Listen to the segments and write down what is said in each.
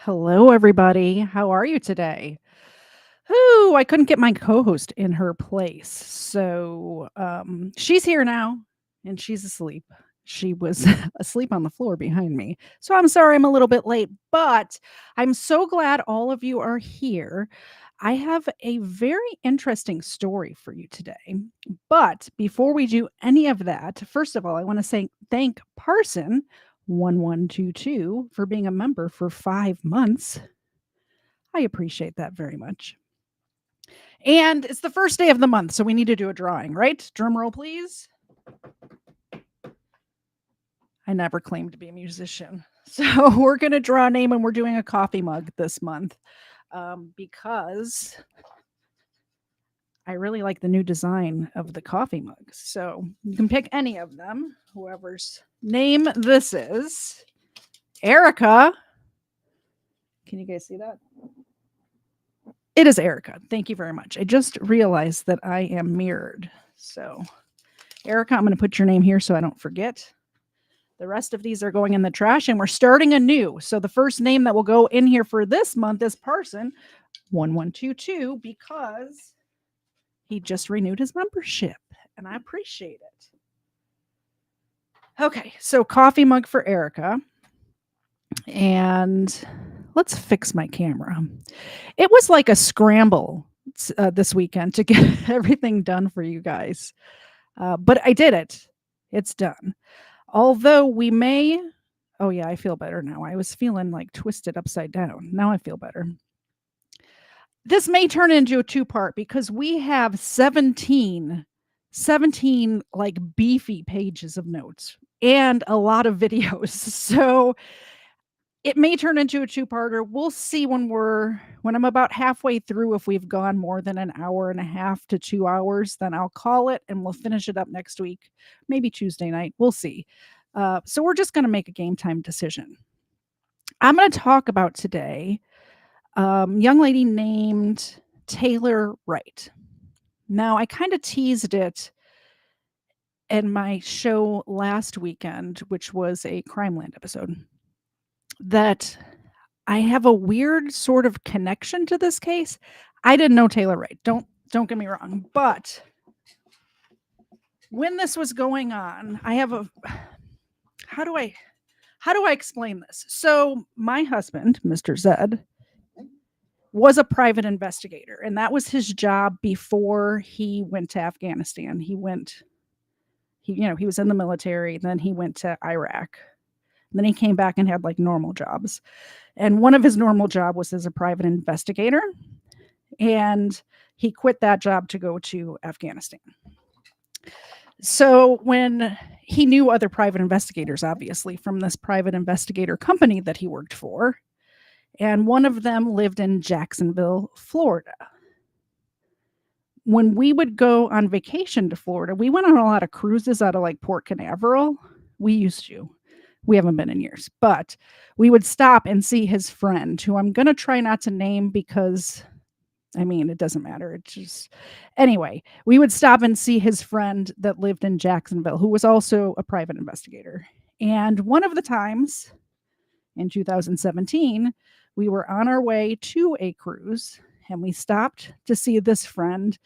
Hello, everybody. How are you today? Ooh, I couldn't get my co-host in her place. She's here now and she's asleep. She was asleep on the floor behind me. So I'm sorry I'm a little bit late, but I'm so glad all of you are here. I have a very interesting story for you today. But before we do any of that, first of all, I want to say thank Parson 1122 for being a member for 5 months. I appreciate that very much. And it's the first day of the month, so we need to do a drawing, right? Drum roll, please. I never claimed to be a musician. So we're going to draw a name and we're doing a coffee mug this month because I really like the new design of the coffee mugs. So you can pick any of them, whoever's name this is. Erica. Can you guys see that? It is Erica. Thank you very much. I just realized that I am mirrored. So, Erica, I'm going to put your name here so I don't forget. The rest of these are going in the trash and we're starting anew. So, the first name that will go in here for this month is Parson 1122 because he just renewed his membership and I appreciate it. Okay, so coffee mug for Erica. And let's fix my camera. It was like a scramble this weekend to get everything done for you guys. But I did it. It's done. Although we may, oh yeah, I feel better now. I was feeling like twisted upside down. Now I feel better. This may turn into a two-part because we have 17 like beefy pages of notes and a lot of videos. So it may turn into a two-parter. We'll see when I'm about halfway through. If we've gone more than an hour and a half to 2 hours, then I'll call it and we'll finish it up next week, maybe Tuesday night. We'll see. So we're just going to make a game time decision. I'm going to talk about today young lady named Taylor Wright. Now, I kind of teased it in my show last weekend, which was a Crime Land episode, that I have a weird sort of connection to this case. I didn't know Taylor Wright. Don't get me wrong, but when this was going on, I have a how do I explain this? So my husband, Mr. Zed, was a private investigator, and that was his job before he went to Afghanistan. He was in the military, then he went to Iraq. Then he came back and had like normal jobs. And one of his normal job was as a private investigator. And he quit that job to go to Afghanistan. So when he knew other private investigators, obviously, from this private investigator company that he worked for, and one of them lived in Jacksonville, Florida. When we would go on vacation to Florida, we went on a lot of cruises out of like Port Canaveral. We used to. We haven't been in years, but we would stop and see his friend, who I'm going to try not to name because, I mean, it doesn't matter. It's just, anyway, we would stop and see his friend that lived in Jacksonville, who was also a private investigator. And one of the times in 2017, we were on our way to a cruise and we stopped to see this friend.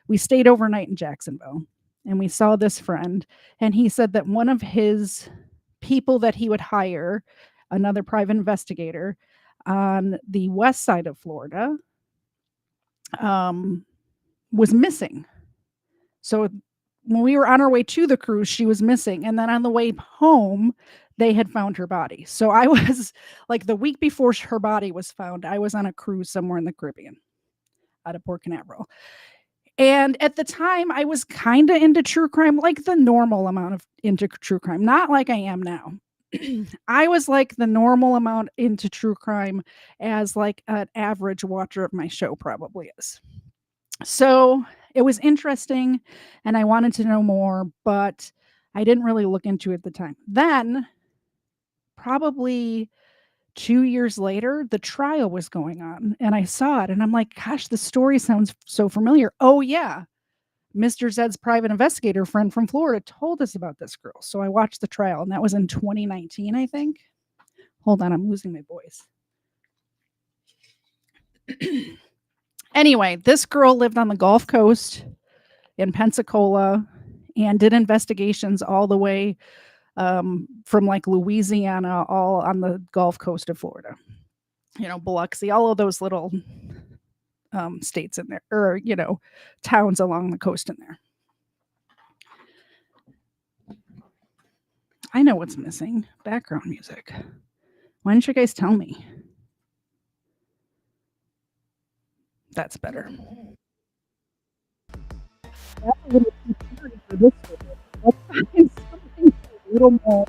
We stayed overnight in Jacksonville and we saw this friend. And he said that one of his people that he would hire, another private investigator on the west side of Florida, was missing. So when we were on our way to the cruise, she was missing. And then on the way home, they had found her body. So I was like the week before her body was found, I was on a cruise somewhere in the Caribbean out of Port Canaveral. And at the time, I was kind of into true crime, like the normal amount of into true crime, not like I am now. I was like the normal amount into true crime as like an average watcher of my show probably is. So it was interesting and I wanted to know more, but I didn't really look into it at the time. Then, probably 2 years later, the trial was going on and I saw it and I'm like, gosh, the story sounds so familiar. Oh, yeah. Mr. Zed's private investigator friend from Florida told us about this girl. So I watched the trial and that was in 2019, I think. Hold on, I'm losing my voice. Anyway, this girl lived on the Gulf Coast in Pensacola and did investigations all the way from like Louisiana, all on the Gulf Coast of Florida. Biloxi, all of those little states in there, or towns along the coast in there. I know what's missing. Background music. Why didn't you guys tell me? That's better. That's a little too scary for this video. Let's find something a little more.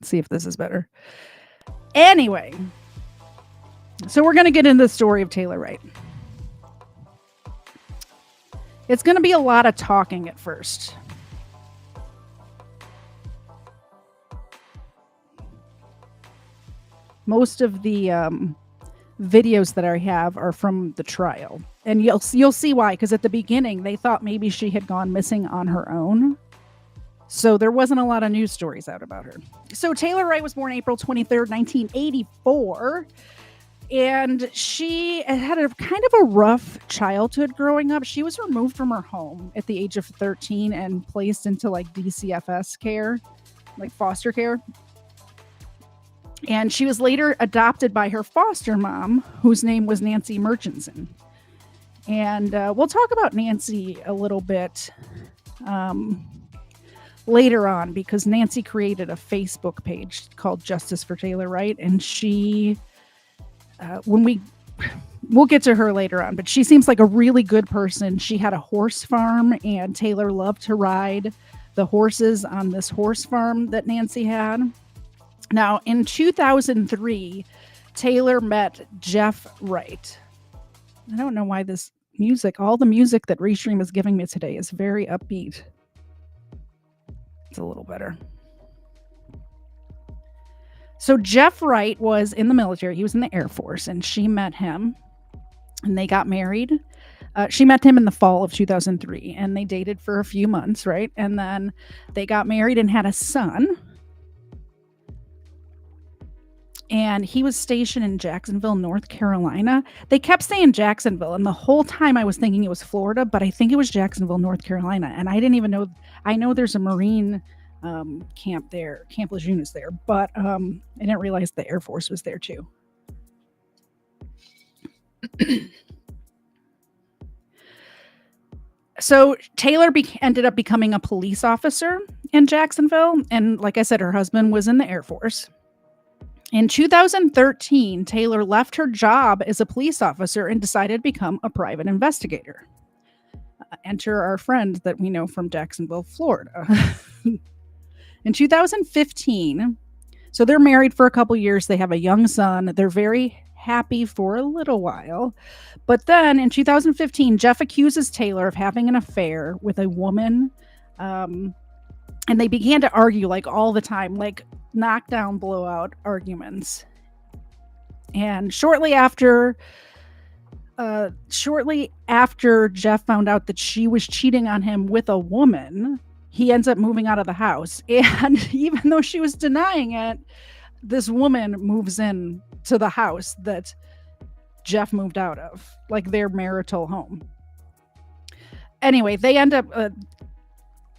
Let's see if this is better. Anyway, so we're going to get into the story of Taylor Wright. It's going to be a lot of talking at first. Most of the videos that I have are from the trial, and you'll see why. Because at the beginning, they thought maybe she had gone missing on her own, so there wasn't a lot of news stories out about her. So Taylor Wright was born April 23rd, 1984. And she had a kind of a rough childhood growing up. She was removed from her home at the age of 13 and placed into like DCFS care, like foster care. And she was later adopted by her foster mom, whose name was Nancy Murchison. And we'll talk about Nancy a little bit later on, because Nancy created a Facebook page called Justice for Taylor Wright, and she... we'll get to her later on, but she seems like a really good person. She had a horse farm, and Taylor loved to ride the horses on this horse farm that Nancy had. Now, in 2003, Taylor met Jeff Wright. I don't know why this music, all the music that Restream is giving me today is very upbeat. It's a little better. So Jeff Wright was in the military. He was in the Air Force, and she met him, and they got married. She met him in the fall of 2003, and they dated for a few months, right? And then they got married and had a son. And he was stationed in Jacksonville, North Carolina. They kept saying Jacksonville, and the whole time I was thinking it was Florida, but I think it was Jacksonville, North Carolina. And I didn't even know. I know there's a Marine camp there, Camp Lejeune is there, but I didn't realize the Air Force was there too. So Taylor ended up becoming a police officer in Jacksonville, and like I said, her husband was in the Air Force. In 2013, Taylor left her job as a police officer and decided to become a private investigator. Enter our friend that we know from Jacksonville, Florida. In 2015, so they're married for a couple years. They have a young son. They're very happy for a little while. But then in 2015, Jeff accuses Taylor of having an affair with a woman. And they began to argue like all the time, like knockdown, blowout arguments. And shortly after Jeff found out that she was cheating on him with a woman, he ends up moving out of the house. And even though she was denying it, this woman moves in to the house that Jeff moved out of, like their marital home. Anyway, they end up,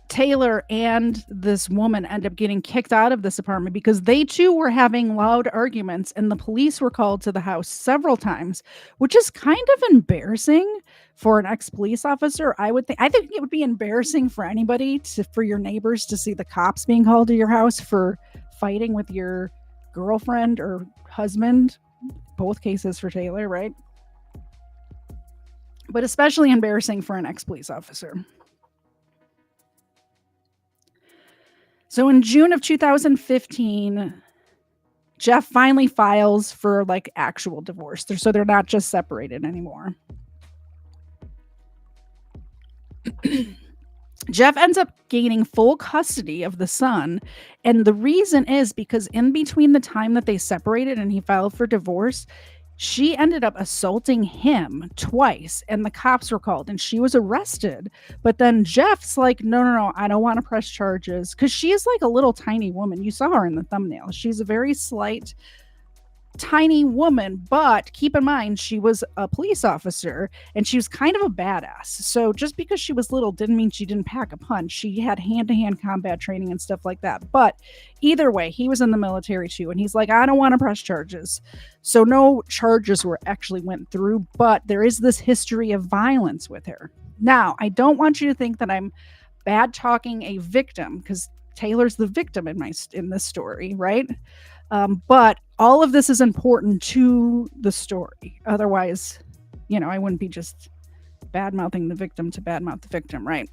Taylor and this woman end up getting kicked out of this apartment because they too were having loud arguments, and the police were called to the house several times, which is kind of embarrassing for an ex-police officer. I think it would be embarrassing for anybody for your neighbors to see the cops being called to your house for fighting with your girlfriend or husband. Both cases for Taylor, right? But especially embarrassing for an ex-police officer. So in June of 2015, Jeff finally files for like actual divorce. So they're not just separated anymore. Jeff ends up gaining full custody of the son. And the reason is because in between the time that they separated and he filed for divorce, She ended up assaulting him twice, and the cops were called, and she was arrested. But then Jeff's like, no, no, no, I don't want to press charges, because she is like a little tiny woman. You saw her in the thumbnail. She's a very slight, tiny woman, but keep in mind she was a police officer and she was kind of a badass. So just because she was little didn't mean she didn't pack a punch. She had hand-to-hand combat training and stuff like that. But either way, he was in the military too, and he's like, I don't want to press charges. So no charges were actually went through, but there is this history of violence with her. Now, I don't want you to think that I'm bad talking a victim, because Taylor's the victim in this story, right? But all of this is important to the story. Otherwise, I wouldn't be just bad mouthing the victim to badmouth the victim, right?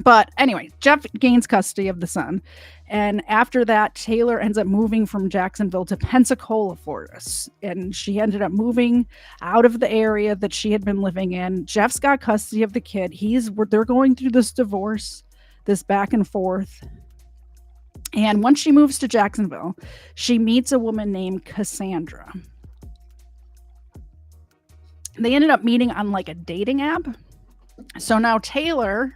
But anyway, Jeff gains custody of the son. And after that, Taylor ends up moving from Jacksonville to Pensacola, Florida. And she ended up moving out of the area that she had been living in. Jeff's got custody of the kid. They're going through this divorce, this back and forth. And once she moves to Jacksonville, she meets a woman named Cassandra. They ended up meeting on like a dating app. So now Taylor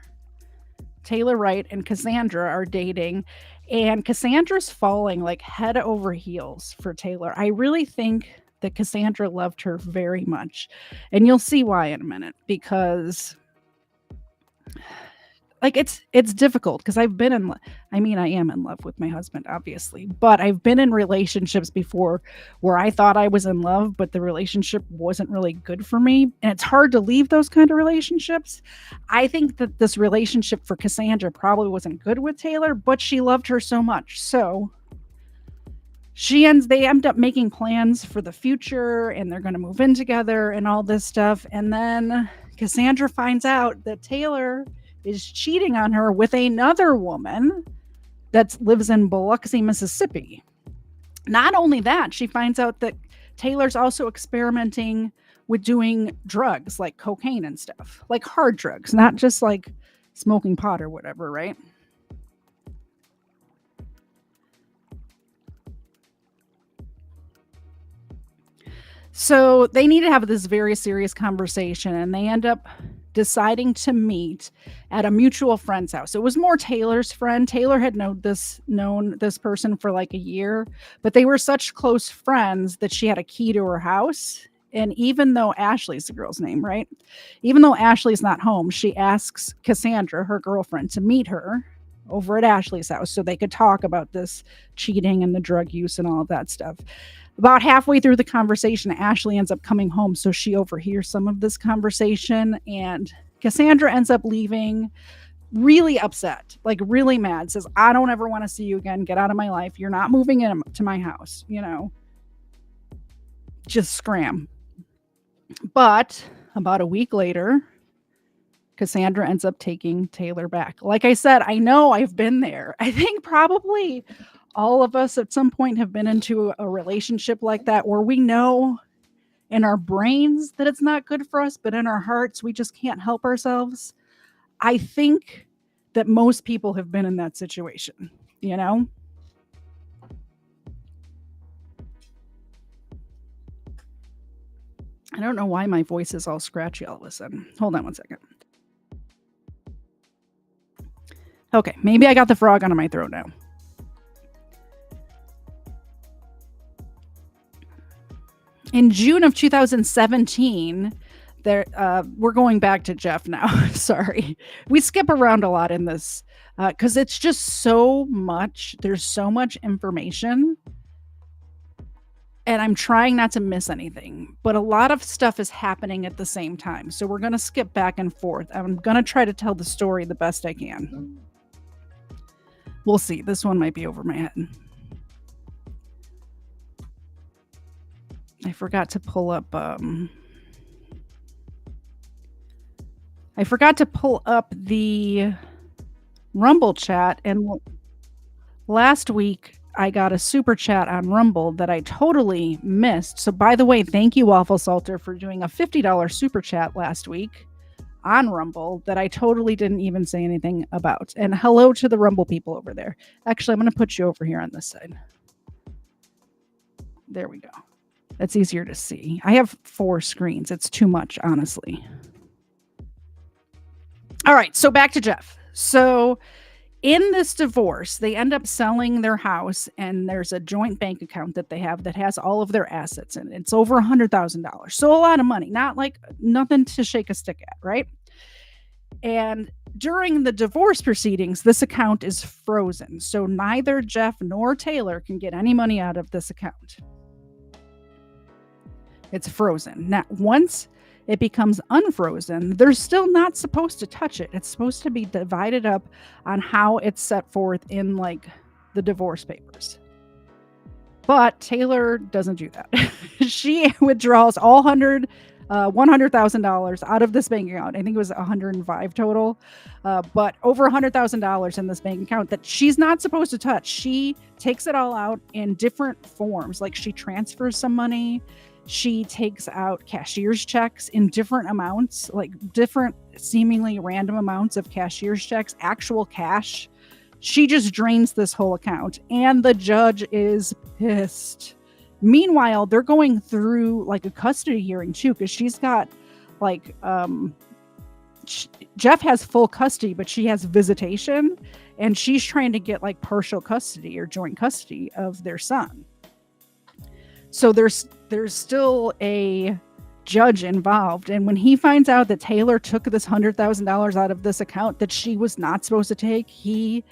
Wright and Cassandra are dating, and Cassandra's falling like head over heels for Taylor. I really think that Cassandra loved her very much. And you'll see why in a minute, because like it's difficult, because I am in love with my husband, obviously, but I've been in relationships before where I thought I was in love, but the relationship wasn't really good for me, and it's hard to leave those kind of relationships. I think that this relationship for Cassandra probably wasn't good with Taylor, but she loved her so much. So they end up making plans for the future, and they're going to move in together and all this stuff. And then Cassandra finds out that Taylor is cheating on her with another woman that lives in Biloxi, Mississippi. Not only that, she finds out that Taylor's also experimenting with doing drugs like cocaine and stuff, like hard drugs, not just like smoking pot or whatever, right? So they need to have this very serious conversation, and they end up deciding to meet at a mutual friend's house. It was more Taylor's friend. Taylor had known this person for like a year, but they were such close friends that she had a key to her house. And even though Ashley's the girl's name, right? Even though Ashley's not home, she asks Cassandra, her girlfriend, to meet her over at Ashley's house so they could talk about this cheating and the drug use and all of that stuff. About halfway through the conversation, Ashley ends up coming home, so she overhears some of this conversation, and Cassandra ends up leaving really upset, like really mad, says, I don't ever want to see you again. Get out of my life. You're not moving into my house, just scram. But about a week later, Cassandra ends up taking Taylor back. Like I said, I know I've been there. I think probably all of us at some point have been into a relationship like that, where we know in our brains that it's not good for us, but in our hearts, we just can't help ourselves. I think that most people have been in that situation, I don't know why my voice is all scratchy all of a sudden. Hold on one second. Okay, maybe I got the frog onto my throat now. In June of 2017, we're going back to Jeff now. Sorry. We skip around a lot in this because it's just so much. There's so much information. And I'm trying not to miss anything. But a lot of stuff is happening at the same time. So we're going to skip back and forth. I'm going to try to tell the story the best I can. We'll see. This one might be over my head. I forgot to pull up the Rumble chat, and last week I got a super chat on Rumble that I totally missed. So by the way, thank you, Waffle Salter, for doing a $50 super chat last week on Rumble that I totally didn't even say anything about. And hello to the Rumble people over there. Actually, I'm going to put you over here on this side. There we go. It's easier to see. I have 4 screens. It's too much, honestly. All right, so back to Jeff. So in this divorce, they end up selling their house, and there's a joint bank account that they have that has all of their assets in it. It's over $100,000. So a lot of money, not like nothing to shake a stick at, right? And during the divorce proceedings, this account is frozen. So neither Jeff nor Taylor can get any money out of this account. It's frozen. Now, once it becomes unfrozen, they're still not supposed to touch it. It's supposed to be divided up on how it's set forth in like the divorce papers. But Taylor doesn't do that. She withdraws all $100,000 out of this bank account. I think it was 105 total, but over $100,000 in this bank account that she's not supposed to touch. She takes it all out in different forms. Like she transfers some money. She takes out cashier's checks in different amounts, like different seemingly random amounts of cashier's checks, actual cash. She just drains this whole account, and the judge is pissed. Meanwhile, they're going through like a custody hearing too, because she's got like Jeff has full custody, but she has visitation, and she's trying to get like partial custody or joint custody of their son. So there's still a judge involved, and when he finds out that Taylor took this $100,000 out of this account that she was not supposed to take, he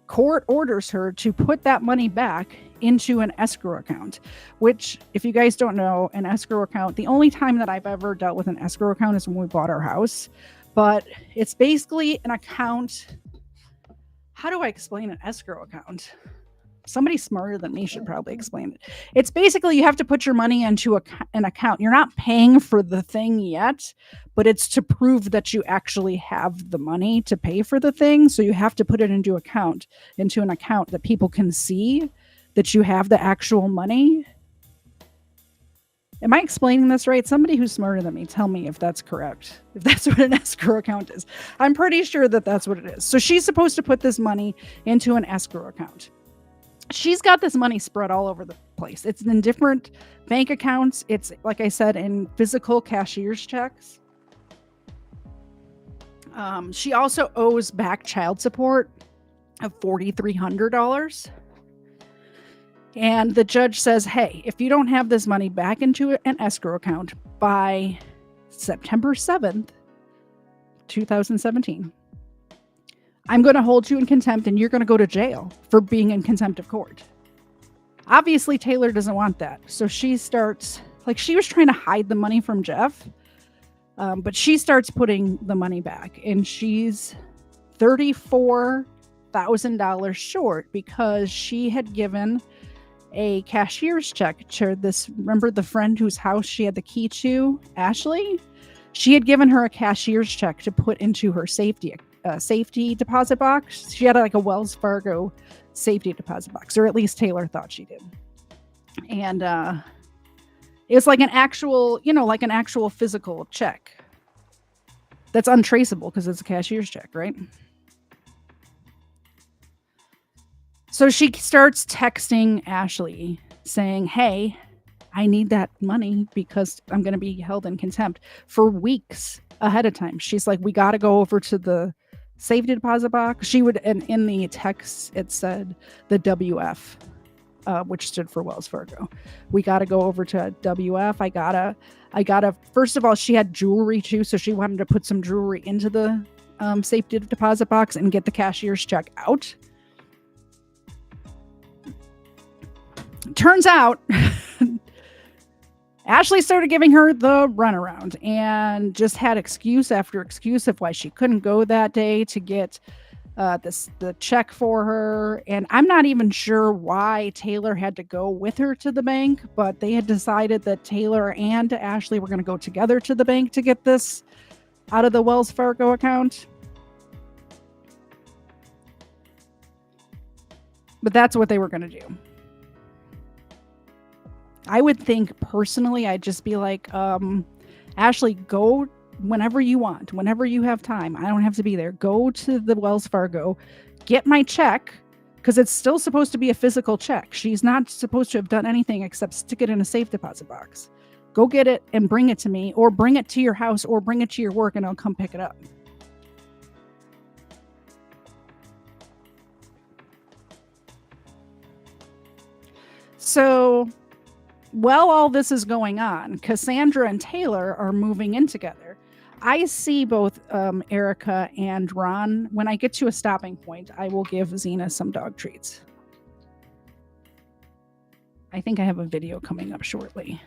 court orders her to put that money back into an escrow account, which, if you guys don't know, an escrow account, the only time that I've ever dealt with an escrow account is when we bought our house. But it's basically an account. How do I explain an escrow account? Somebody smarter than me should probably explain it. It's basically you have to put your money into an account. You're not paying for the thing yet, but it's to prove that you actually have the money to pay for the thing. So you have to put it into an account that people can see that you have the actual money. Am I explaining this right? Somebody who's smarter than me, tell me if that's correct. If that's what an escrow account is. I'm pretty sure that that's what it is. So she's supposed to put this money into an escrow account. She's got this money spread all over the place. It's in different bank accounts. It's, like I said, in physical cashier's checks. She also owes back child support of $4,300. And the judge says, hey, if you don't have this money back into an escrow account by September 7th, 2017, I'm going to hold you in contempt, and you're going to go to jail for being in contempt of court. Obviously, Taylor doesn't want that. So she starts, like, she was trying to hide the money from Jeff, but she starts putting the money back, and she's $34,000 short because she had given a cashier's check to remember the friend whose house she had the key to, Ashley? She had given her a cashier's check to put into her safety deposit box. She had like a Wells Fargo safety deposit box, or at least Taylor thought she did. And it was like an actual physical check that's untraceable because it's a cashier's check, right? So she starts texting Ashley saying, hey, I need that money because I'm going to be held in contempt, for weeks ahead of time. She's like, we got to go over to the safety deposit box. She would, and in the text, it said the WF, which stood for Wells Fargo. We got to go over to WF. I gotta, first of all, she had jewelry too. So she wanted to put some jewelry into the safety deposit box and get the cashier's check out. Turns out Ashley started giving her the runaround and just had excuse after excuse of why she couldn't go that day to get the check for her. And I'm not even sure why Taylor had to go with her to the bank, but they had decided that Taylor and Ashley were going to go together to the bank to get this out of the Wells Fargo account. But that's what they were going to do. I would think personally, I'd just be like, Ashley, go whenever you want, whenever you have time. I don't have to be there. Go to the Wells Fargo, get my check, because it's still supposed to be a physical check. She's not supposed to have done anything except stick it in a safe deposit box. Go get it and bring it to me, or bring it to your house, or bring it to your work and I'll come pick it up. So while all this is going on, Cassandra and Taylor are moving in together. I see both Erica and Ron. When I get to a stopping point, I will give Xena some dog treats. I think I have a video coming up shortly,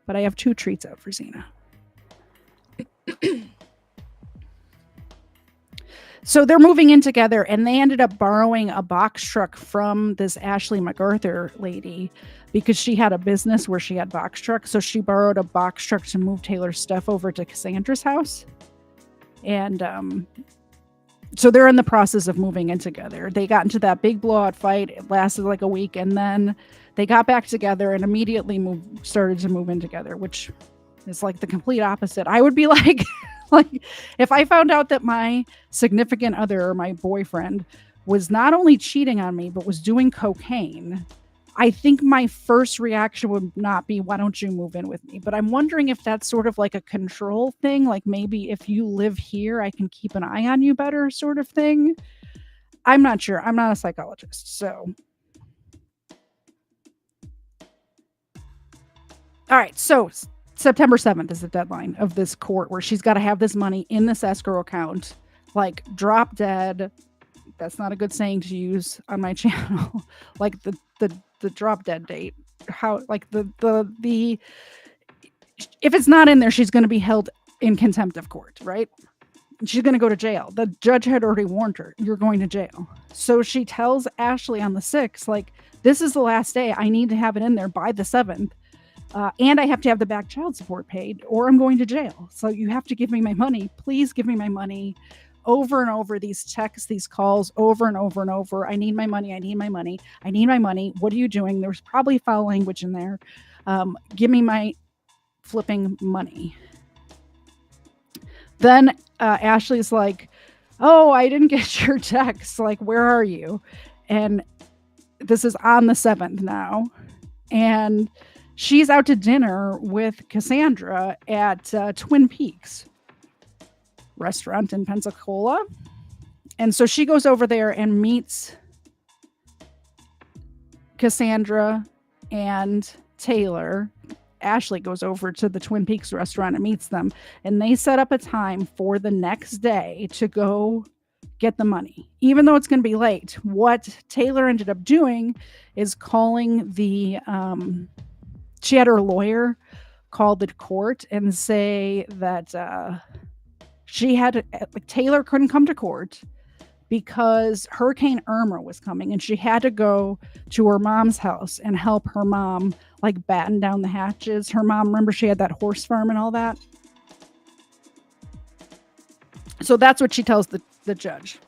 but I have 2 treats out for Xena. So they're moving in together, and they ended up borrowing a box truck from this Ashley MacArthur lady because she had a business where she had box trucks. So she borrowed a box truck to move Taylor's stuff over to Cassandra's house. And so they're in the process of moving in together. They got into that big blowout fight. It lasted like a week, and then they got back together and immediately started to move in together, which is like the complete opposite. I would be like... Like, if I found out that my significant other or my boyfriend was not only cheating on me, but was doing cocaine, I think my first reaction would not be, why don't you move in with me? But I'm wondering if that's sort of like a control thing. Like, maybe if you live here, I can keep an eye on you better, sort of thing. I'm not sure. I'm not a psychologist. So. All right. So September 7th is the deadline of this court where she's got to have this money in this escrow account, like drop dead. That's not a good saying to use on my channel. Like the drop dead date. How, like the if it's not in there, she's going to be held in contempt of court, right? She's going to go to jail. The judge had already warned her, you're going to jail. So she tells Ashley on the 6th, like, this is the last day. I need to have it in there by the 7th. And I have to have the back child support paid or I'm going to jail. So you have to give me my money. Please give me my money. Over and over, these texts, these calls, over and over and over. I need my money. I need my money. I need my money. What are you doing? There's probably foul language in there. Give me my flipping money. Then Ashley's like, oh, I didn't get your text. Like, where are you? And this is on the 7th now. And she's out to dinner with Cassandra at Twin Peaks restaurant in Pensacola. And so she goes over there and meets Cassandra and Taylor. Ashley goes over to the Twin Peaks restaurant and meets them. And they set up a time for the next day to go get the money. Even though it's going to be late, what Taylor ended up doing is calling the... she had her lawyer call the court and say that Taylor couldn't come to court because Hurricane Irma was coming and she had to go to her mom's house and help her mom, like, batten down the hatches. Her mom, remember, she had that horse farm and all that. So that's what she tells the judge.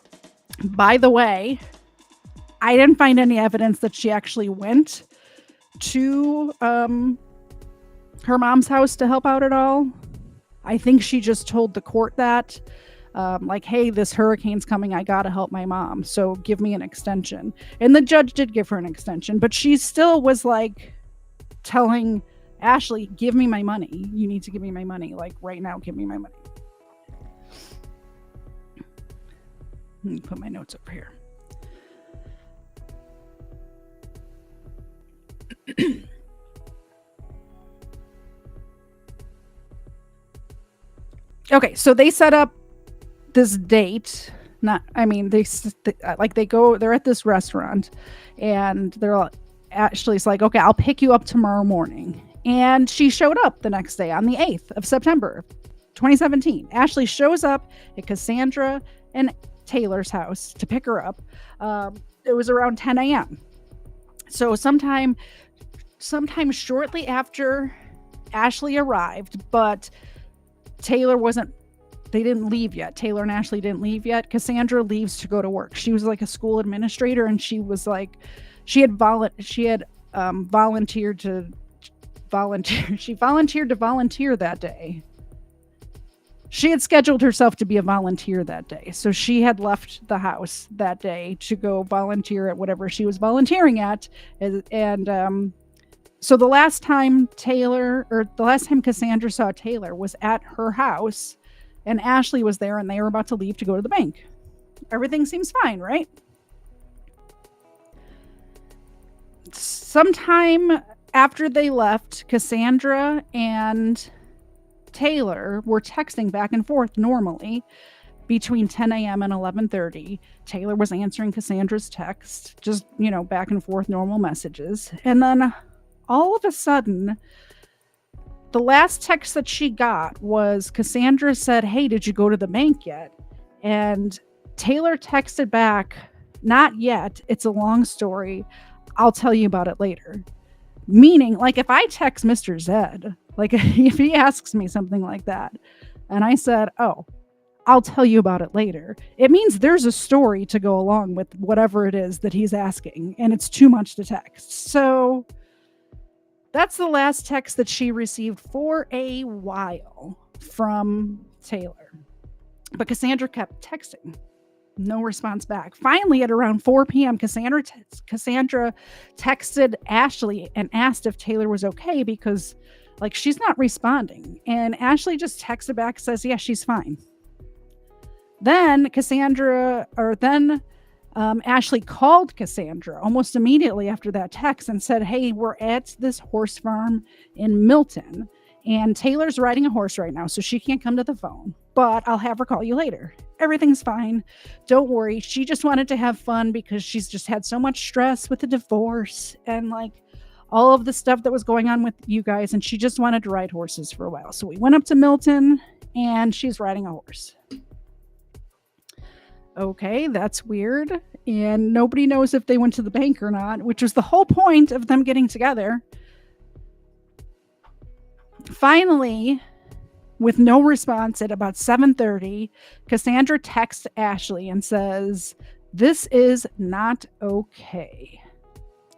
By the way, I didn't find any evidence that she actually went to her mom's house to help out at all. I think she just told the court that, like, hey, this hurricane's coming. I got to help my mom. So give me an extension. And the judge did give her an extension, but she still was like telling Ashley, give me my money. You need to give me my money. Like, right now, give me my money. Let me put my notes over here. Okay, so they set up this date. They're at this restaurant and Ashley's like, okay, I'll pick you up tomorrow morning. And she showed up the next day on the 8th of September, 2017. Ashley shows up at Cassandra and Taylor's house to pick her up. It was around 10 a.m. So sometime shortly after Ashley arrived, but they didn't leave yet. Taylor and Ashley didn't leave yet. Cassandra leaves to go to work. She was like a school administrator and she was like, she volunteered to volunteer that day. She had scheduled herself to be a volunteer that day. So she had left the house that day to go volunteer at whatever she was volunteering at. And so the last time Cassandra saw Taylor was at her house, and Ashley was there, and they were about to leave to go to the bank. Everything seems fine, right? Sometime after they left, Cassandra and Taylor were texting back and forth normally between 10 a.m. and 11:30. Taylor was answering Cassandra's text, just, back and forth normal messages. And then all of a sudden, the last text that she got was Cassandra said, "Hey, did you go to the bank yet?" And Taylor texted back, "Not yet. It's a long story. I'll tell you about it later." Meaning, like, if I text Mr. Zed, like if he asks me something like that, and I said, "Oh, I'll tell you about it later," it means there's a story to go along with whatever it is that he's asking, and it's too much to text. So that's the last text that she received for a while from Taylor. But Cassandra kept texting. No response back. Finally, at around 4 p.m., Cassandra texted Ashley and asked if Taylor was okay because, like, she's not responding. And Ashley just texted back, says, "Yeah, she's fine." Then Ashley called Cassandra almost immediately after that text and said, "Hey, we're at this horse farm in Milton, and Taylor's riding a horse right now, so she can't come to the phone, but I'll have her call you later. Everything's fine. Don't worry. She just wanted to have fun because she's just had so much stress with the divorce and, like, all of the stuff that was going on with you guys, and she just wanted to ride horses for a while. So we went up to Milton, and she's riding a horse." Okay, that's weird. And nobody knows if they went to the bank or not, which was the whole point of them getting together. Finally, with no response at about 7:30, Cassandra texts Ashley and says, "This is not okay."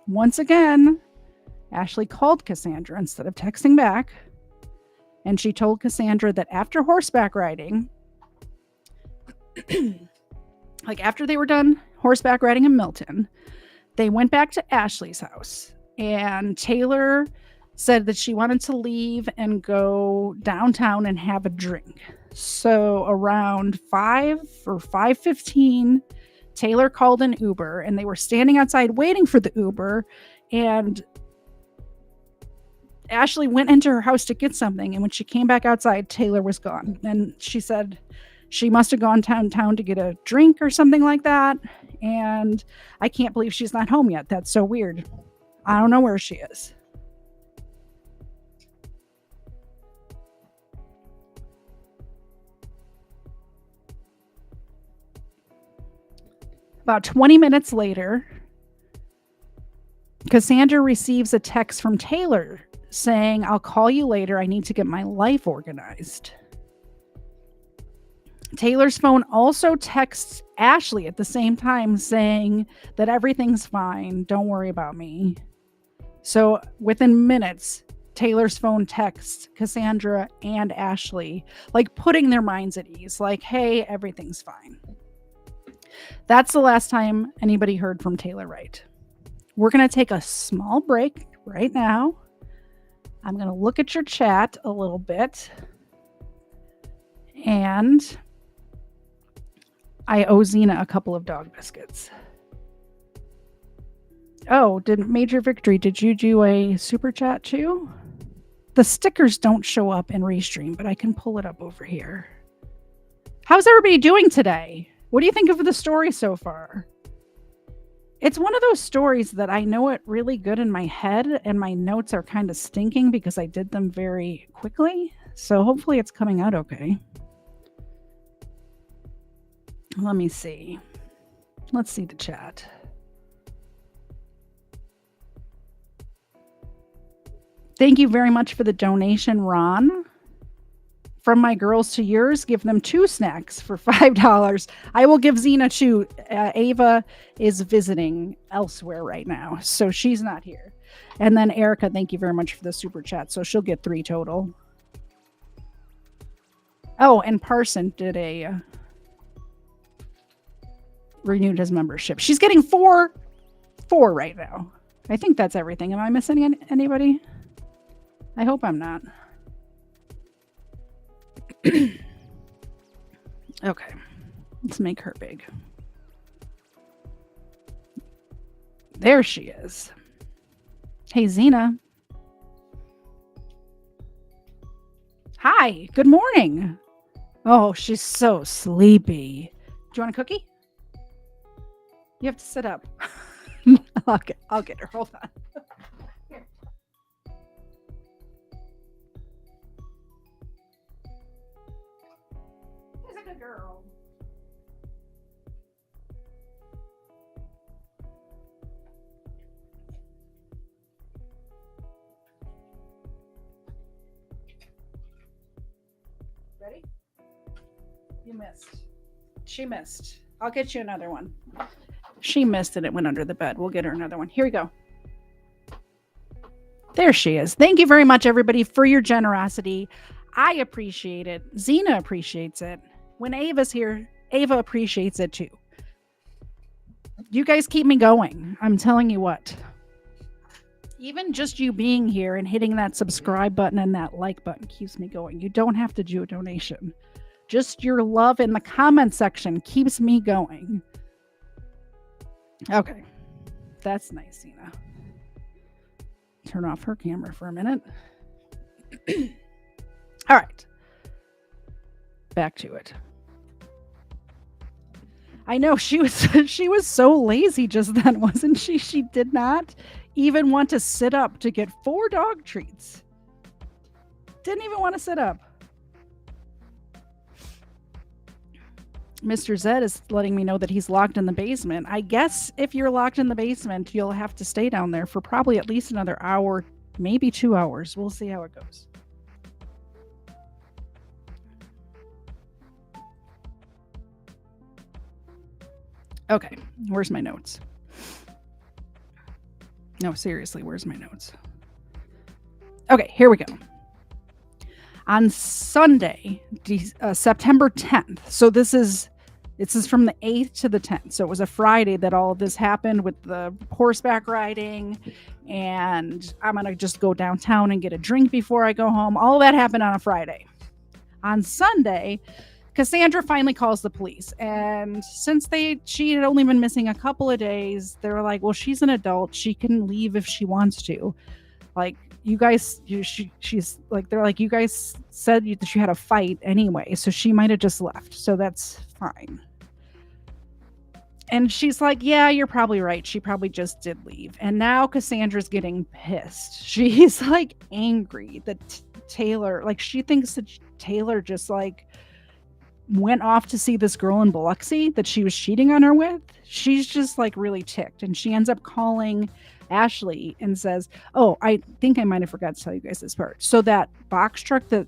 Once again, Ashley called Cassandra instead of texting back, and she told Cassandra that after horseback riding, like after they were done horseback riding in Milton, they went back to Ashley's house, and Taylor said that she wanted to leave and go downtown and have a drink. So around 5 or 5:15, Taylor called an Uber, and they were standing outside waiting for the Uber, and Ashley went into her house to get something, and when she came back outside, Taylor was gone. And she said she must have gone downtown to get a drink or something like that, and I can't believe she's not home yet. That's so weird. I don't know where she is. About 20 minutes later, Cassandra receives a text from Taylor saying, "I'll call you later. I need to get my life organized." Taylor's phone also texts Ashley at the same time saying that everything's fine. Don't worry about me. So within minutes, Taylor's phone texts Cassandra and Ashley, like putting their minds at ease, like, "Hey, everything's fine." That's the last time anybody heard from Taylor Wright. We're going to take a small break right now. I'm going to look at your chat a little bit. And I owe Xena a couple of dog biscuits. Oh, Major Victory, did you do a super chat too? The stickers don't show up in Restream, but I can pull it up over here. How's everybody doing today? What do you think of the story so far? It's one of those stories that I know it really good in my head, and my notes are kind of stinking because I did them very quickly. So hopefully it's coming out okay. Let me see. Let's see the chat. Thank you very much for the donation, Ron. From my girls to yours, give them 2 snacks for $5. I will give Xena 2. Ava is visiting elsewhere right now, so she's not here. And then Erica, thank you very much for the super chat. So she'll get 3 total. Oh, and Parson did renewed his membership. She's getting four right now. I think that's everything. Am I missing anybody? I hope I'm not. Okay. Let's make her big. There she is. Hey, Zena. Hi. Good morning. Oh, she's so sleepy. Do you want a cookie? You have to sit up. I'll get her. Hold on. Here. She's a good girl. Ready? You missed. She missed. I'll get you another one. She missed and it went under the bed. We'll get her another one. Here we go. There she is. Thank you very much, everybody, for your generosity. I appreciate it. Zena appreciates it. When Ava's here, Ava appreciates it too. You guys keep me going. I'm telling you what. Even just you being here and hitting that subscribe button and that like button keeps me going. You don't have to do a donation. Just your love in the comment section keeps me going. Okay. That's nice, Zena. Turn off her camera for a minute. All right. Back to it. I know she was so lazy just then, wasn't she? She did not even want to sit up to get 4 dog treats. Didn't even want to sit up. Mr. Zed is letting me know that he's locked in the basement. I guess if you're locked in the basement, you'll have to stay down there for probably at least another hour, maybe 2 hours. We'll see how it goes. Okay, where's my notes? No, seriously, where's my notes? Okay, here we go. On Sunday, September 10th. So this is from the 8th to the 10th. So it was a Friday that all of this happened with the horseback riding. And I'm going to just go downtown and get a drink before I go home. All of that happened on a Friday. On Sunday, Cassandra finally calls the police. And since she had only been missing a couple of days, they were like, well, she's an adult. She can leave if she wants to. Like, you guys, she's like, they're like, you guys said that she had a fight anyway, so she might have just left. So that's fine. And she's like, yeah, you're probably right. She probably just did leave. And now Cassandra's getting pissed. She's like angry that Taylor, like, she thinks that Taylor just like went off to see this girl in Biloxi that she was cheating on her with. She's just like really ticked. And she ends up calling Ashley and says, oh, I think I might have forgot to tell you guys this part. So that box truck that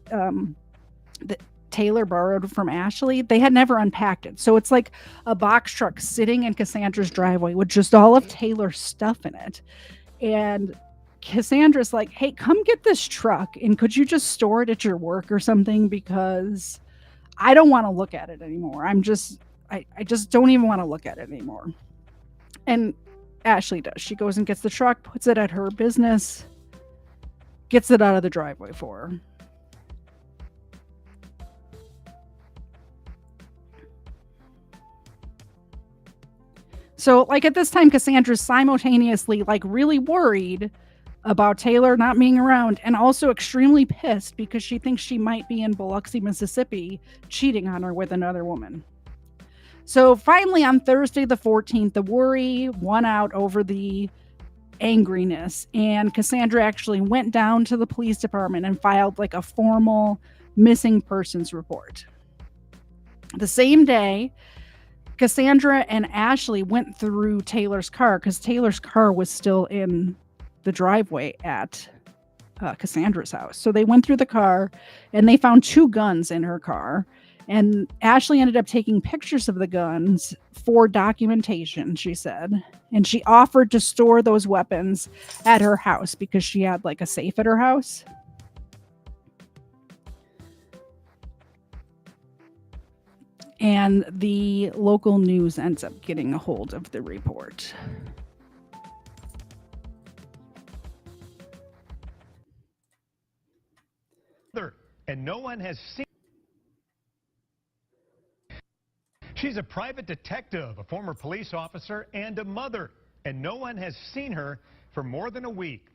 Taylor borrowed from Ashley, they had never unpacked it. So it's like a box truck sitting in Cassandra's driveway with just all of Taylor's stuff in it. And Cassandra's like, hey, come get this truck and could you just store it at your work or something, because I don't want to look at it anymore. I just don't even want to look at it anymore. And Ashley does. She goes and gets the truck, puts it at her business, gets it out of the driveway for her. So, like, at this time, Cassandra's simultaneously, like, really worried about Taylor not being around and also extremely pissed because she thinks she might be in Biloxi, Mississippi, cheating on her with another woman. So finally on Thursday the 14th, the worry won out over the angriness, and Cassandra actually went down to the police department and filed like a formal missing persons report. The same day, Cassandra and Ashley went through Taylor's car because Taylor's car was still in the driveway at Cassandra's house. So they went through the car and they found 2 guns in her car. And Ashley ended up taking pictures of the guns for documentation, she said. And she offered to store those weapons at her house because she had like a safe at her house. And the local news ends up getting a hold of the report. And no one has seen. She's a private detective, a former police officer, and a mother, and no one has seen her for more than a week.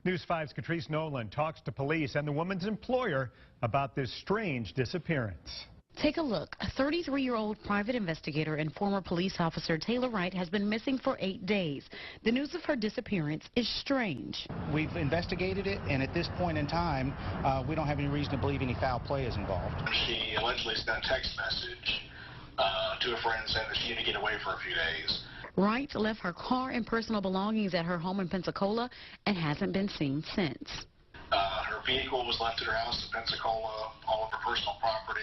News 5's Catrice Nolan talks to police and the woman's employer about this strange disappearance. Take a look. A 33-year-old private investigator and former police officer Taylor Wright has been missing for 8 days. The news of her disappearance is strange. We've investigated it, and at this point in time, we don't have any reason to believe any foul play is involved. She allegedly sent a text message to a friend saying that she needed to get away for a few days. Wright left her car and personal belongings at her home in Pensacola and hasn't been seen since. Her vehicle was left at her house in Pensacola. All of her personal property,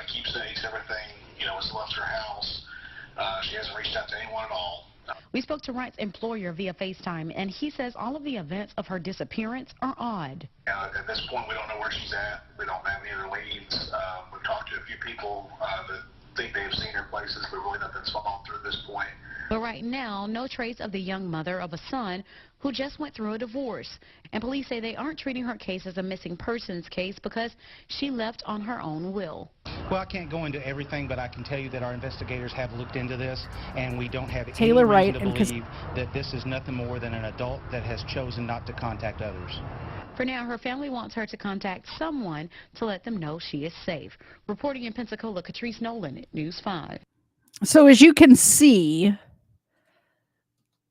keepsakes, everything, was left at her house. She hasn't reached out to anyone at all. We spoke to Wright's employer via FaceTime, and he says all of the events of her disappearance are odd. At this point, we don't know where she's at. We don't have any other leads. We've talked to a few people that think they've seen her places, but really nothing's fallen through at this point. But right now, no trace of the young mother of a son who just went through a divorce. And police say they aren't treating her case as a missing persons case because she left on her own will. Well, I can't go into everything, but I can tell you that our investigators have looked into this, and we don't have Taylor any Wright reason to believe that this is nothing more than an adult that has chosen not to contact others. For now, her family wants her to contact someone to let them know she is safe. Reporting in Pensacola, Catrice Nolan, News 5. So as you can see,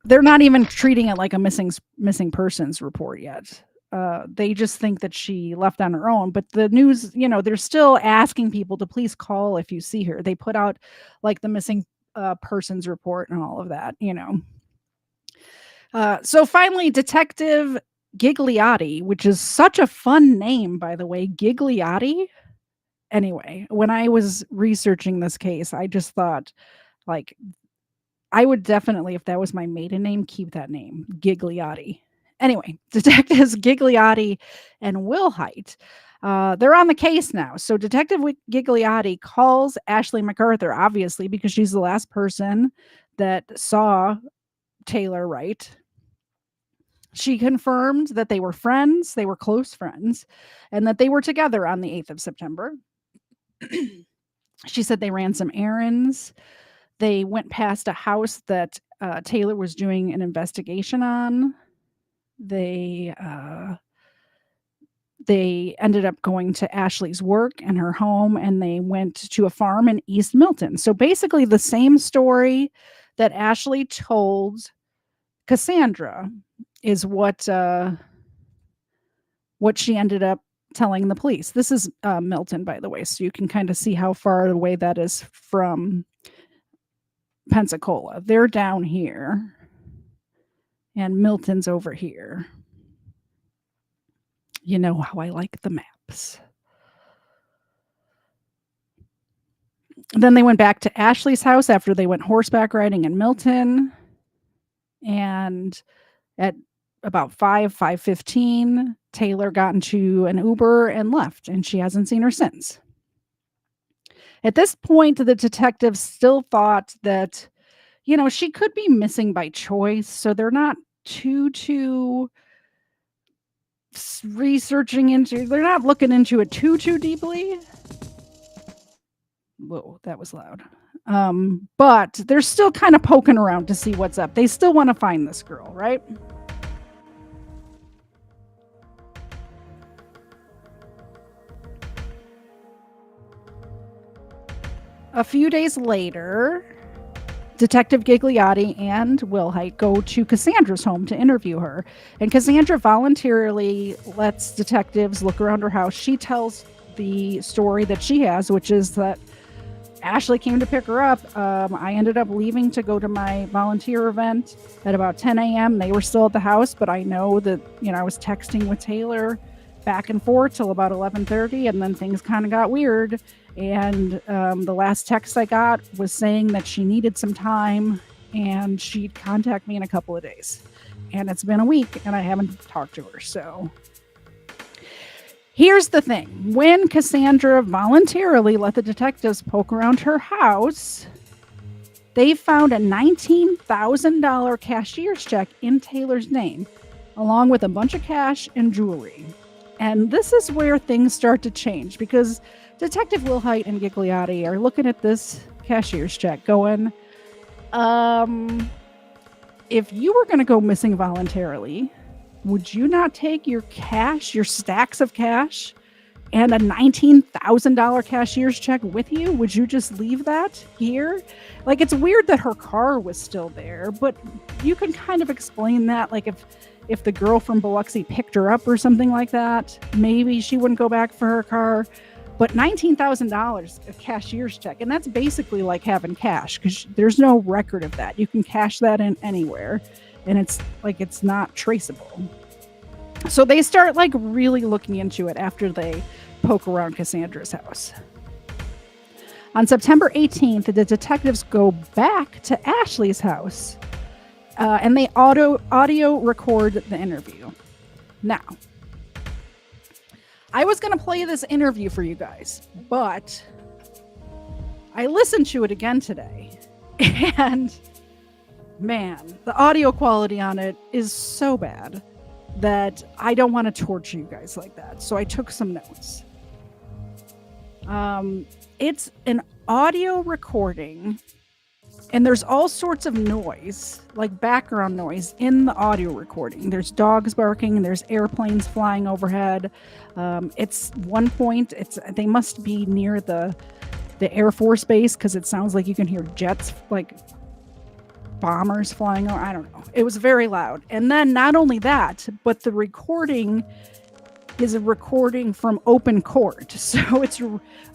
they're not even treating it like a missing persons report yet. They just think that she left on her own. But the news, they're still asking people to please call if you see her. They put out like the missing persons report and all of that, So finally, Detective Gigliotti, which is such a fun name, by the way, Gigliotti. Anyway, when I was researching this case, I just thought, like, I would definitely, if that was my maiden name, keep that name, Gigliotti. Anyway, Detectives Gigliotti and Wilhite, they're on the case now. So Detective Gigliotti calls Ashley MacArthur, obviously, because she's the last person that saw Taylor Wright. She confirmed that they were friends, they were close friends, and that they were together on the 8th of September. She said they ran some errands. They went past a house that Taylor was doing an investigation on. They ended up going to Ashley's work and her home, and they went to a farm in East Milton. So basically the same story that Ashley told Cassandra is what she ended up telling the police. This is Milton, by the way, so you can kind of see how far away that is from Pensacola. They're down here, and Milton's over here. You know how I like the maps. Then they went back to Ashley's house after they went horseback riding in Milton. And at about 5:15, Taylor got into an Uber and left, and she hasn't seen her since. At this point, the detectives still thought that, she could be missing by choice, so they're not too researching into, they're not looking into it too deeply. Whoa, that was loud. But they're still kind of poking around to see what's up. They still want to find this girl, right? A few days later, Detective Gigliotti and Wilhite go to Cassandra's home to interview her. And Cassandra voluntarily lets detectives look around her house. She tells the story that she has, which is that Ashley came to pick her up. I ended up leaving to go to my volunteer event at about 10 a.m. They were still at the house, but I know that, I was texting with Taylor back and forth till about 11:30, and then things kind of got weird. And the last text I got was saying that she needed some time and she'd contact me in a couple of days. And it's been a week and I haven't talked to her. So Here's the thing. When Cassandra voluntarily let the detectives poke around her house, they found a $19,000 cashier's check in Taylor's name, along with a bunch of cash and jewelry. And this is where things start to change, because Detective Wilhite and Gigliotti are looking at this cashier's check going, if you were going to go missing voluntarily, would you not take your cash, your stacks of cash, and a $19,000 cashier's check with you? Would you just leave that here? Like, it's weird that her car was still there, but you can kind of explain that. Like, if the girl from Biloxi picked her up or something like that, maybe she wouldn't go back for her car. But $19,000 a cashier's check, and that's basically like having cash, because there's no record of that. You can cash that in anywhere, and it's not traceable. So they start like really looking into it after they poke around Cassandra's house. On September 18th, the detectives go back to Ashley's house, and they audio record the interview. Now, I was going to play this interview for you guys, but I listened to it again today, and man, the audio quality on it is so bad that I don't want to torture you guys like that. So I took some notes. It's an audio recording, and there's all sorts of noise, like background noise in the audio recording. There's dogs barking, there's airplanes flying overhead. It's one point, they must be near the Air Force base, because it sounds like you can hear jets, like bombers flying over. I don't know. It was very loud. And then not only that, but the recording is a recording from open court. So it's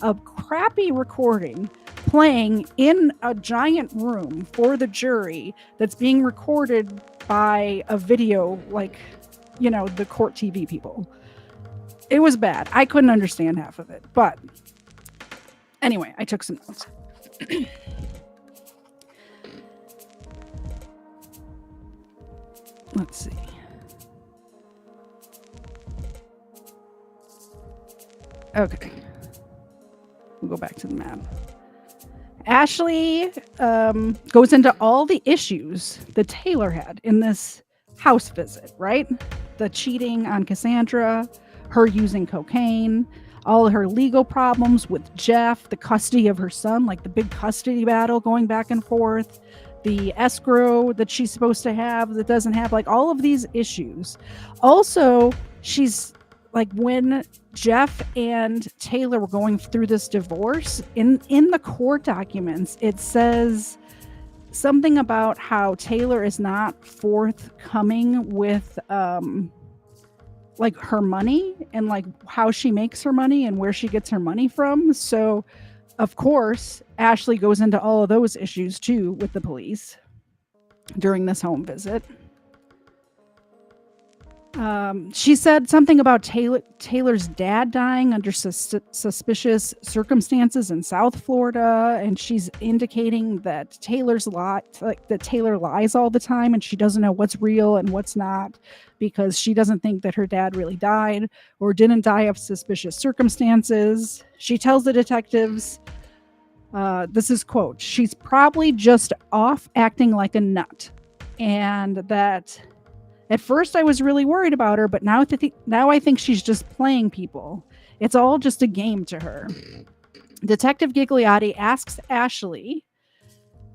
a crappy recording playing in a giant room for the jury that's being recorded by a video, like, you know, the court TV people. It was bad. I couldn't understand half of it. But anyway, I took some notes. Let's see. Okay. We'll go back to the map. Ashley goes into all the issues that Taylor had in this house visit, right? The cheating on Cassandra, her using cocaine, all her legal problems with Jeff, the custody of her son, like the big custody battle going back and forth, the escrow that she's supposed to have that doesn't have, like all of these issues. Also, she's like, when Jeff and Taylor were going through this divorce, in the court documents, it says something about how Taylor is not forthcoming with like her money and like how she makes her money and where she gets her money from. So of course, Ashley goes into all of those issues too with the police during this home visit. She said something about Taylor's dad dying under suspicious circumstances in South Florida, and she's indicating that Taylor lies all the time, and she doesn't know what's real and what's not, because she doesn't think that her dad really died or didn't die of suspicious circumstances. She tells the detectives, this is quote, she's probably just off acting like a nut, and that at first I was really worried about her, but now I think she's just playing people. It's all just a game to her. Detective Gigliotti asks Ashley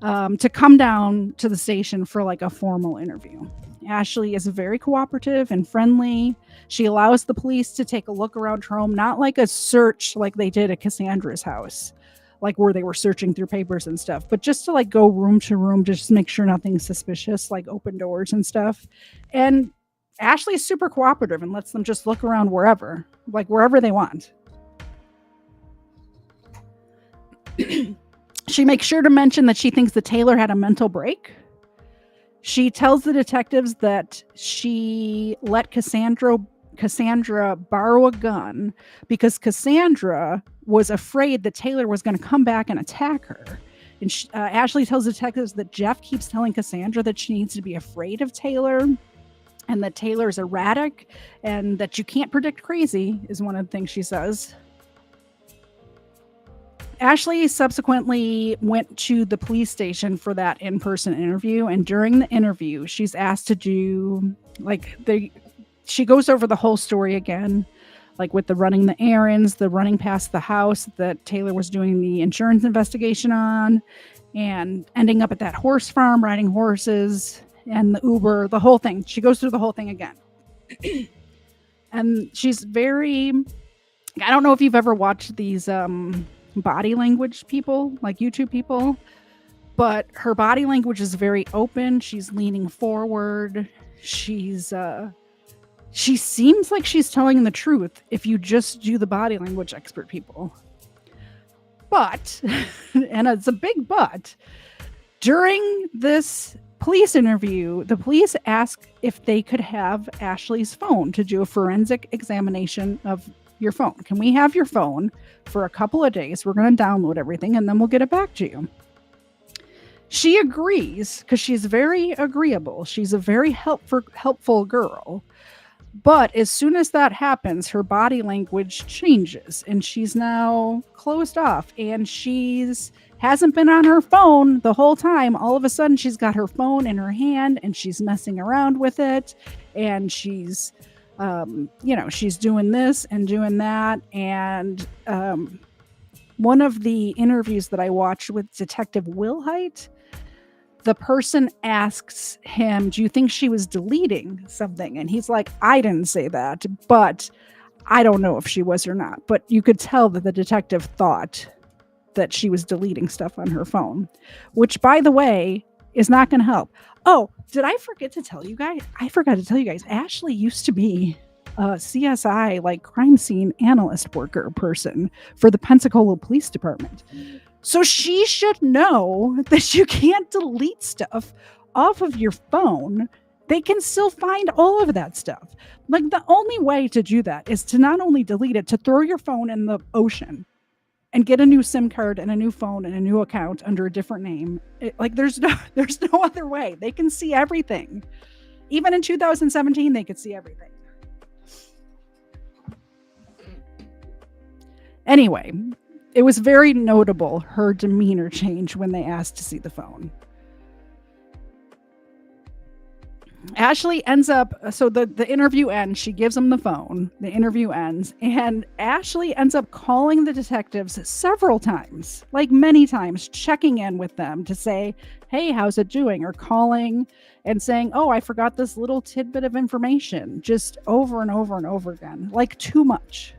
to come down to the station for like a formal interview. Ashley is very cooperative and friendly. She allows the police to take a look around her home, not like a search like they did at Cassandra's house, like where they were searching through papers and stuff, but just to like go room to room, just to make sure nothing's suspicious, like open doors and stuff. And Ashley's super cooperative and lets them just look around wherever they want. She makes sure to mention that she thinks that Taylor had a mental break. She tells the detectives that she let Cassandra borrow a gun because Cassandra was afraid that Taylor was going to come back and attack her. And Ashley tells detectives that Jeff keeps telling Cassandra that she needs to be afraid of Taylor. and that Taylor's erratic and that you can't predict crazy is one of the things she says. Ashley subsequently went to the police station for that in-person interview, and during the interview, she's asked to do she goes over the whole story again, like with the running the errands, the running past the house that Taylor was doing the insurance investigation on, and ending up at that horse farm riding horses and the Uber, the whole thing. She goes through the whole thing again. And she's very, I don't know if you've ever watched these body language people, like YouTube people, but her body language is very open. She's leaning forward. She seems like she's telling the truth if you just do the body language expert people. But, and it's a big but, during this police interview, the police asked if they could have Ashley's phone to do a forensic examination of your phone. Can we have your phone for a couple of days? We're going to download everything and then we'll get it back to you. She agrees because she's very agreeable. She's a very helpful girl. But as soon as that happens, her body language changes and she's now closed off and hasn't been on her phone the whole time. All of a sudden, she's got her phone in her hand and she's messing around with it. And she's, she's doing this and doing that. And one of the interviews that I watched with Detective Wilhite, the person asks him, do you think she was deleting something? And he's like, I didn't say that, but I don't know if she was or not. But you could tell that the detective thought that she was deleting stuff on her phone, which, by the way, is not going to help. Oh, did I forget to tell you guys? I forgot to tell you guys, Ashley used to be a CSI, like crime scene analyst worker person for the Pensacola Police Department. So she should know that you can't delete stuff off of your phone. They can still find all of that stuff. Like, the only way to do that is to not only delete it, to throw your phone in the ocean and get a new SIM card and a new phone and a new account under a different name. There's no other way. They can see everything. Even in 2017, they could see everything. Anyway, it was very notable, her demeanor change when they asked to see the phone. Ashley ends up, so the interview ends, she gives him the phone, the interview ends, and Ashley ends up calling the detectives several times, like many times, checking in with them to say, hey, how's it doing? Or calling and saying, oh, I forgot this little tidbit of information, just over and over and over again. Like, too much.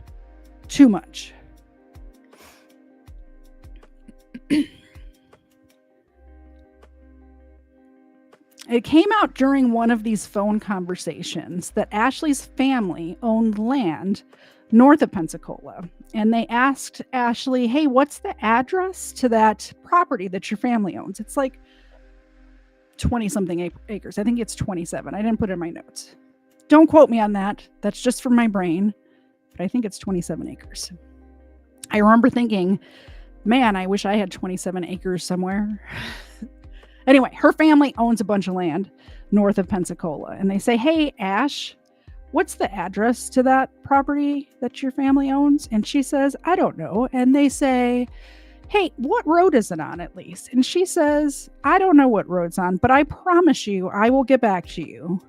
It came out during one of these phone conversations that Ashley's family owned land north of Pensacola. And they asked Ashley, hey, what's the address to that property that your family owns? It's like 20-something acres. I think it's 27. I didn't put it in my notes. Don't quote me on that. That's just from my brain. But I think it's 27 acres. I remember thinking, man, I wish I had 27 acres somewhere. Anyway, her family owns a bunch of land north of Pensacola. And they say, hey, Ash, what's the address to that property that your family owns? And she says, I don't know. And they say, hey, what road is it on at least? And she says, I don't know what road's on, but I promise you I will get back to you.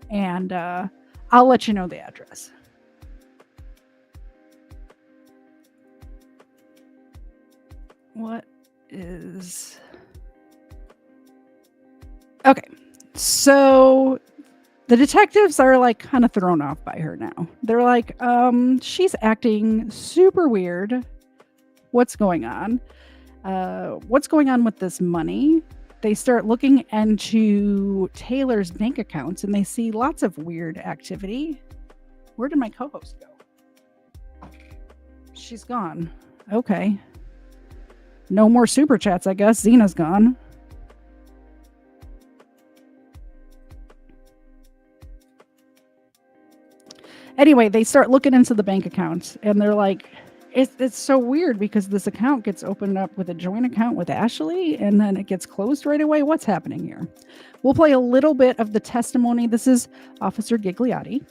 And I'll let you know the address. What is... Okay, so the detectives are like kind of thrown off by her now. They're like, she's acting super weird. What's going on? What's going on with this money? They start looking into Taylor's bank accounts and they see lots of weird activity. Where did my co-host go? She's gone. Okay. No more super chats, I guess. Zena's gone. Anyway, they start looking into the bank accounts and they're like, It's so weird because this account gets opened up with a joint account with Ashley and then it gets closed right away. What's happening here? We'll play a little bit of the testimony. This is Officer Gigliotti,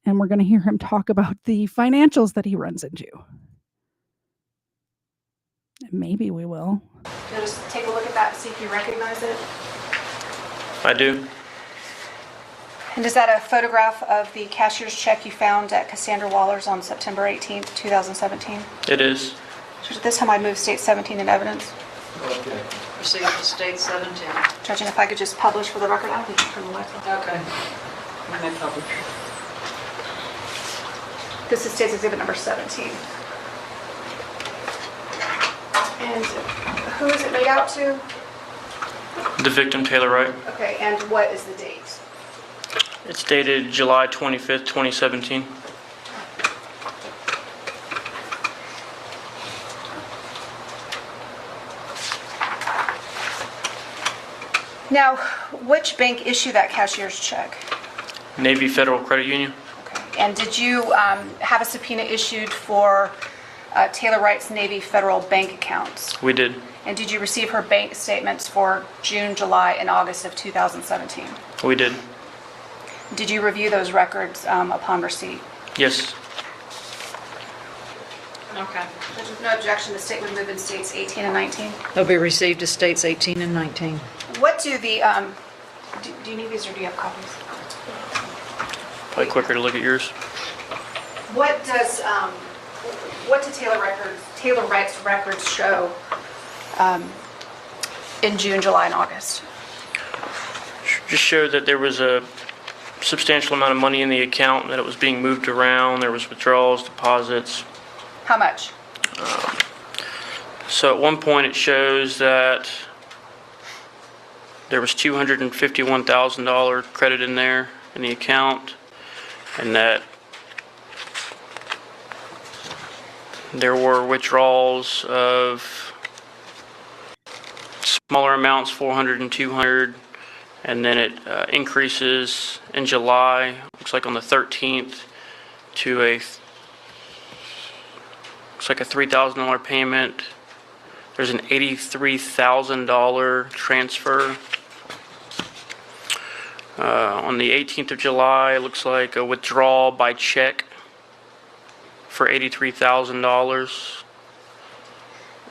and we're going to hear him talk about the financials that he runs into. Maybe we will. You'll just take a look at that and see if you recognize it. I do. And is that a photograph of the cashier's check you found at Cassandra Waller's on September 18th, 2017? It is. So this time I moved State 17 in evidence. Okay. Proceed to State 17. Judge, and if I could just publish for the record, I think from the lights off. Okay. You may publish. This is State's Exhibit number 17. And who is it made out to? The victim, Taylor Wright. Okay, and what is the date? It's dated July 25th, 2017. Now, which bank issued that cashier's check? Navy Federal Credit Union. Okay. And did you have a subpoena issued for Taylor Wright's Navy Federal bank accounts? We did. And did you receive her bank statements for June, July, and August of 2017? We did. Did you review those records upon receipt? Yes. Okay. There's no objection. The state would move in States 18 and 19. They'll be received to States 18 and 19. What do the, do you need these or do you have copies? Probably quicker to look at yours. What do Taylor Wright's records show in June, July, and August? Just showed that there was a substantial amount of money in the account, that it was being moved around. There was withdrawals, deposits. How much? So at one point it shows that there was $251,000 credit in there in the account, and that there were withdrawals of smaller amounts, 400 and 200, and then it increases in July, looks like on the 13th, to looks like a $3,000 payment. There's an $83,000 transfer. On the 18th of July, it looks like a withdrawal by check for $83,000.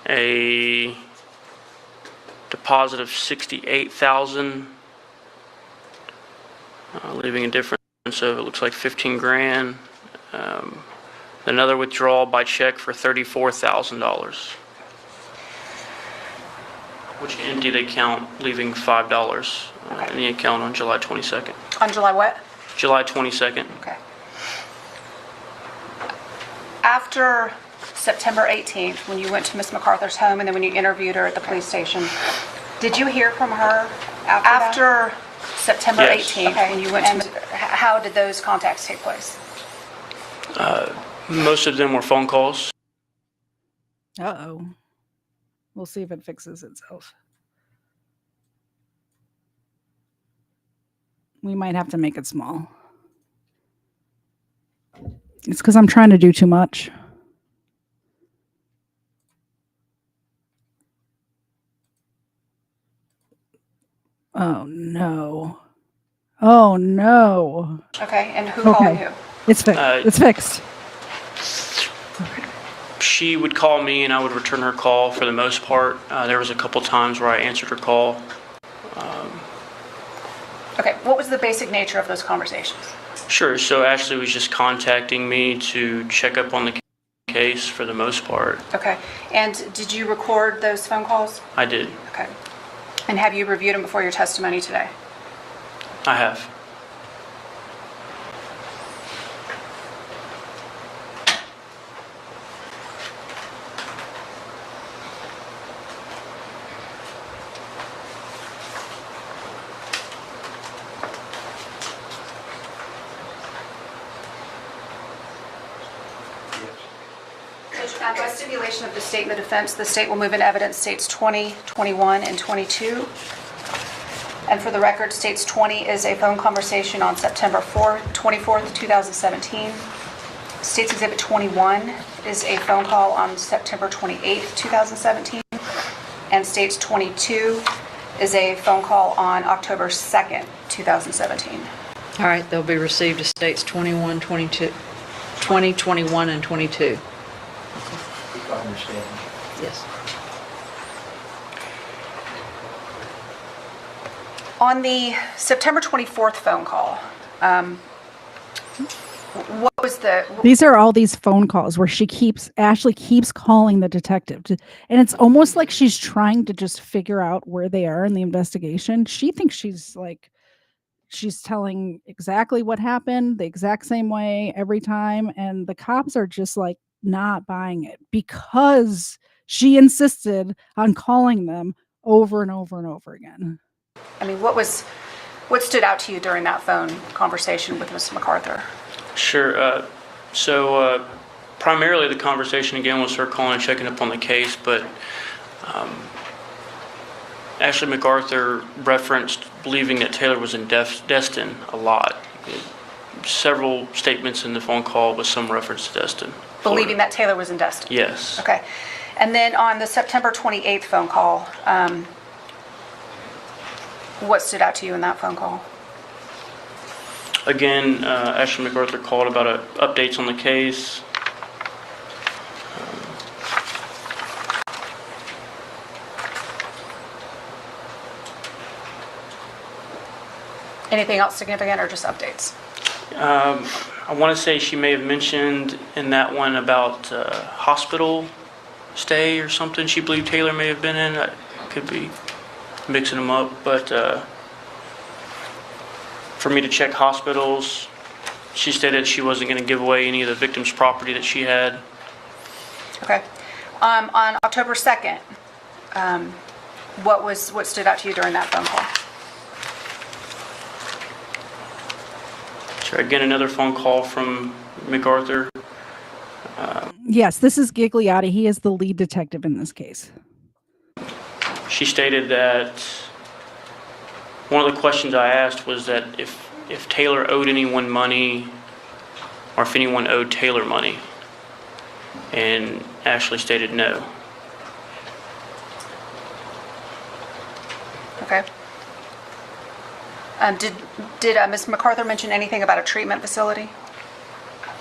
A deposit of $68,000, leaving a difference of, it looks like 15 grand. Another withdrawal by check for $34,000, which emptied the account, leaving $5 in the account on July 22nd. On July what? July 22nd. Okay. After September 18th, when you went to Miss MacArthur's home and then when you interviewed her at the police station, did you hear from her after September Yes. 18th when you went to, how did those contacts take place? Most of them were phone calls. Uh-oh. We'll see if it fixes itself. We might have to make it small. It's because I'm trying to do too much. Oh, no. Oh, no. Okay, and who called who? It's fixed. It's fixed. She would call me and I would return her call for the most part. There was a couple times where I answered her call. Okay, what was the basic nature of those conversations? Sure, so Ashley was just contacting me to check up on the case for the most part. Okay, and did you record those phone calls? I did. Okay. And have you reviewed them before your testimony today? I have. By stipulation of the state and the defense, the state will move in evidence states 20, 21, and 22. And for the record, states 20 is a phone conversation on September 24th, 2017. State's Exhibit 21 is a phone call on September 28th, 2017. And State's 22 is a phone call on October 2nd, 2017. All right, they'll be received as states 21, 22, 20, 21, and 22. If I understand. Yes. On the September 24th phone call, what was the... These are all these phone calls where Ashley keeps calling the detective. And it's almost like she's trying to just figure out where they are in the investigation. She thinks she's telling exactly what happened the exact same way every time. And the cops are just like not buying it because she insisted on calling them over and over and over again. I mean, what stood out to you during that phone conversation with Ms. MacArthur? Sure. So primarily the conversation again was her calling and checking up on the case, but Ashley MacArthur referenced believing that Taylor was in Destin a lot. Several statements in the phone call with some reference to Destin. Believing that Taylor was in Destin? Yes. Okay. And then on the September 28th phone call, what stood out to you in that phone call? Again, Ashley MacArthur called about updates on the case. Anything else significant or just updates? I want to say she may have mentioned in that one about hospital stay or something she believed Taylor may have been in. I could be mixing them up, but for me to check hospitals, she stated she wasn't going to give away any of the victim's property that she had. Okay. On October 2nd, what stood out to you during that phone call? Sure. Again, another phone call from MacArthur. Yes, this is Gigliotti. He is the lead detective in this case. She stated that one of the questions I asked was that if Taylor owed anyone money or if anyone owed Taylor money, and Ashley stated no. Okay. Did Ms. MacArthur mention anything about a treatment facility?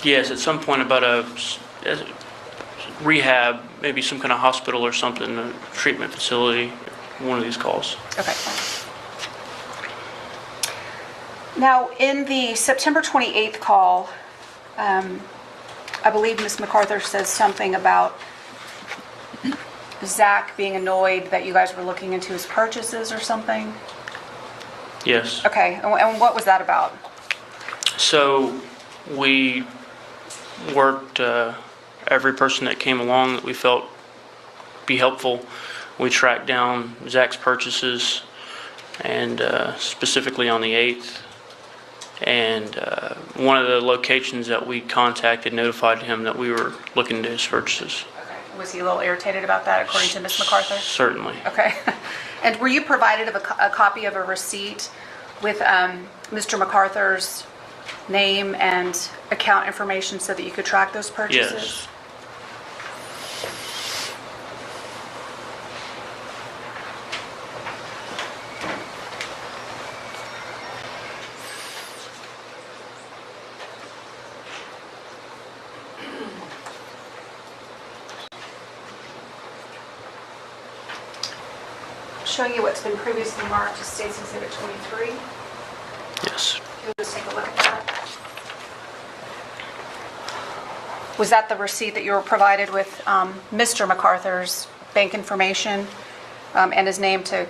Yes, at some point about a rehab, maybe some kind of hospital or something, a treatment facility, one of these calls. Okay. Now, in the September 28th call, I believe Ms. MacArthur says something about Zach being annoyed that you guys were looking into his purchases or something. Yes. Okay, and what was that about? So we worked every person that came along that we felt be helpful. We tracked down Zach's purchases, and specifically on the 8th. And one of the locations that we contacted notified him that we were looking into his purchases. Okay. Was he a little irritated about that, according to Ms. MacArthur? Certainly. Okay. And were you provided a copy of a receipt with Mr. MacArthur's name and account information so that you could track those purchases? Yes. Showing you what's been previously marked as State's Exhibit 23. Yes. You'll just take a look at that. Was that the receipt that you were provided with Mr. MacArthur's bank information and his name to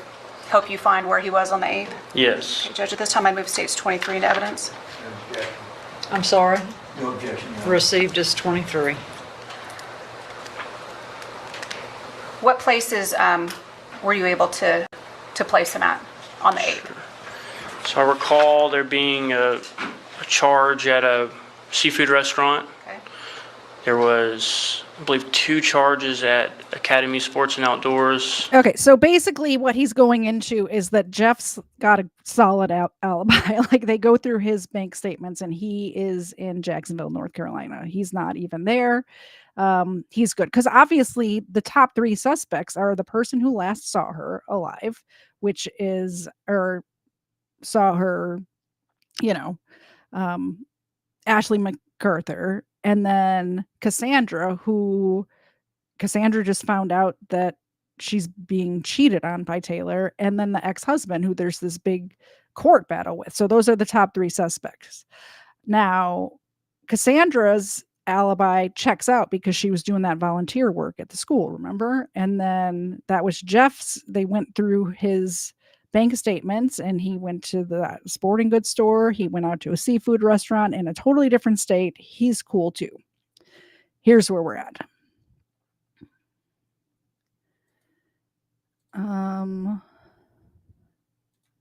help you find where he was on the 8th? Yes. Okay, Judge, at this time I move States 23 into evidence. No objection. I'm sorry. No objection. Your Honor. Received as 23. What places were you able to place him at on the 8th? So I recall there being a charge at a seafood restaurant. Okay. There was I believe 2 charges at Academy Sports and Outdoors. Okay, so basically what he's going into is that Jeff's got a solid alibi. Like, they go through his bank statements and he is in Jacksonville, North Carolina. He's not even there. He's good because obviously the top 3 suspects are the person who last saw her alive, which is, or saw her, you know, Ashley MacArthur, and then Cassandra just found out that she's being cheated on by Taylor, and then the ex-husband who there's this big court battle with. So those are the top 3 suspects. Now, Cassandra's alibi checks out because she was doing that volunteer work at the school, remember? And then that was Jeff's. They went through his bank statements and he went to the sporting goods store. He went out to a seafood restaurant in a totally different state. He's cool too. Here's where we're at.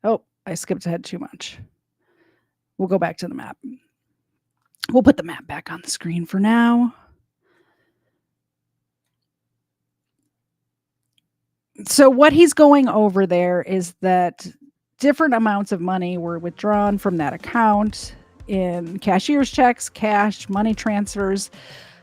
Oh, I skipped ahead too much. We'll go back to the map. We'll put the map back on the screen for now. So what he's going over there is that different amounts of money were withdrawn from that account in cashier's checks, cash, money transfers.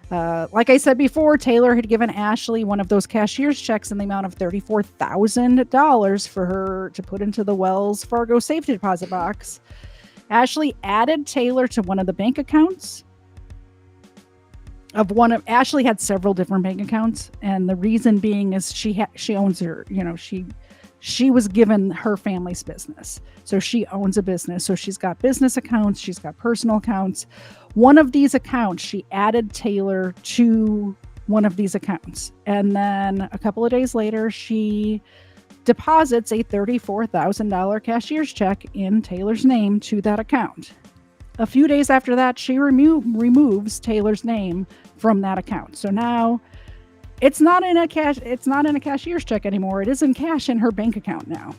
Like I said before, Taylor had given Ashley one of those cashier's checks in the amount of $34,000 for her to put into the Wells Fargo safety deposit box. Ashley added Taylor to one of the bank accounts. Ashley had several different bank accounts, and the reason being is she owns her, she was given her family's business. So she owns a business. So she's got business accounts, she's got personal accounts. One of these accounts, she added Taylor to one of these accounts. And then a couple of days later, she deposits a $34,000 cashier's check in Taylor's name to that account. A few days after that, she removes Taylor's name from that account. So now it's not in a cashier's check anymore. It is in cash in her bank account now.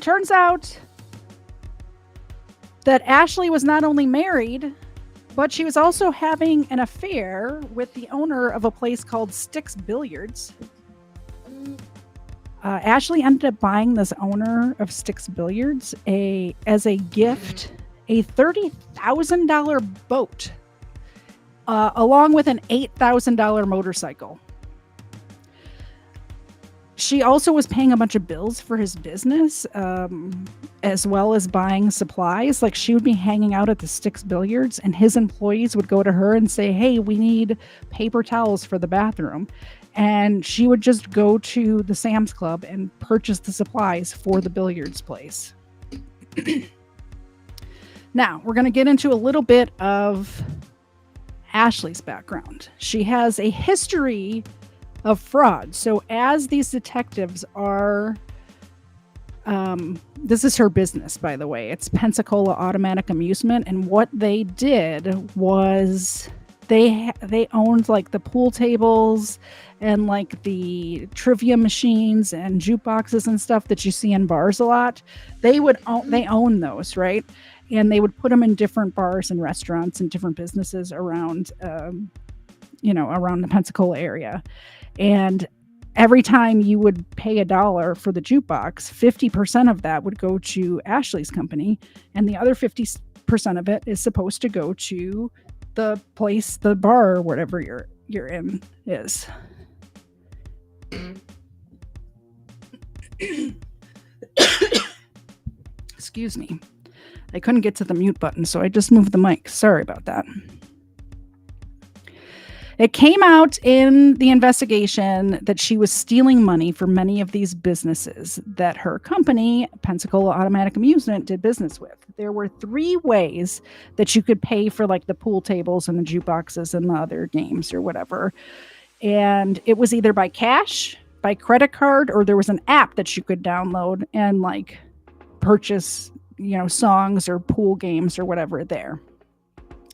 Turns out that Ashley was not only married, but she was also having an affair with the owner of a place called Sticks Billiards. Ashley ended up buying this owner of Sticks Billiards as a gift a $30,000 boat, along with an $8,000 motorcycle. She also was paying a bunch of bills for his business, as well as buying supplies. Like, she would be hanging out at the Sticks Billiards, and his employees would go to her and say, "Hey, we need paper towels for the bathroom." And she would just go to the Sam's Club and purchase the supplies for the billiards place. Now, we're going to get into a little bit of Ashley's background. She has a history of fraud. So as these detectives are, this is her business, by the way. It's Pensacola Automatic Amusement. And what they did was they owned like the pool tables and like the trivia machines and jukeboxes and stuff that you see in bars a lot. They own those, right? And they would put them in different bars and restaurants and different businesses around, around the Pensacola area. And every time you would pay $1 for the jukebox, 50% of that would go to Ashley's company, and the other 50% of it is supposed to go to the place, the bar, or whatever you're in is. Excuse me. I couldn't get to the mute button, so I just moved the mic. Sorry about that. It came out in the investigation that she was stealing money for many of these businesses that her company, Pensacola Automatic Amusement, did business with. There were 3 ways that you could pay for like the pool tables and the jukeboxes and the other games or whatever. And it was either by cash, by credit card, or there was an app that you could download and like purchase, songs or pool games or whatever there.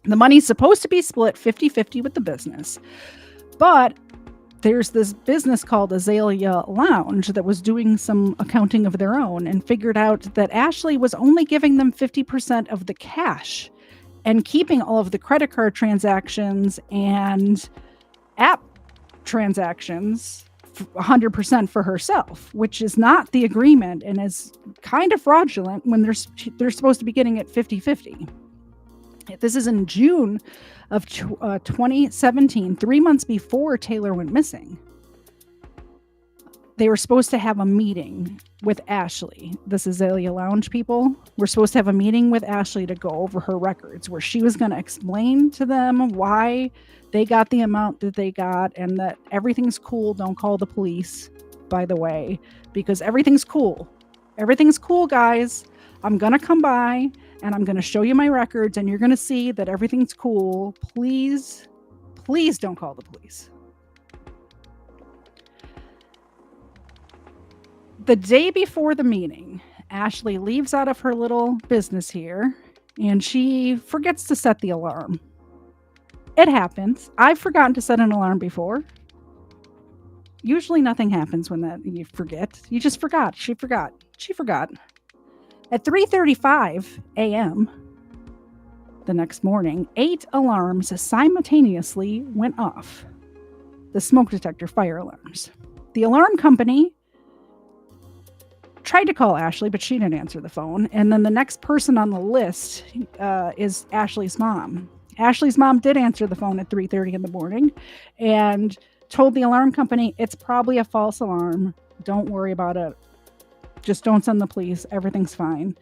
The money's supposed to be split 50-50 with the business. But there's this business called Azalea Lounge that was doing some accounting of their own and figured out that Ashley was only giving them 50% of the cash and keeping all of the credit card transactions and app transactions 100% for herself, which is not the agreement and is kind of fraudulent when they're supposed to be getting it 50-50. This is in June of 2017, 3 months before Taylor went missing. They were supposed to have a meeting with Ashley. This Azalea Lounge people were supposed to have a meeting with Ashley to go over her records, where she was going to explain to them why they got the amount that they got and that everything's cool. Don't call the police, by the way, because everything's cool. Everything's cool, guys. I'm going to come by and I'm going to show you my records and you're going to see that everything's cool. Please, please don't call the police. The day before the meeting, Ashley leaves out of her little business here and she forgets to set the alarm. It happens. I've forgotten to set an alarm before. Usually nothing happens when that you forget. You just forgot. She forgot. At 3:35 a.m. the next morning, 8 alarms simultaneously went off. The smoke detector fire alarms. The alarm company tried to call Ashley, but she didn't answer the phone. And then the next person on the list is Ashley's mom. Ashley's mom did answer the phone at 3:30 in the morning and told the alarm company, it's probably a false alarm. Don't worry about it. Just don't send the police. Everything's fine.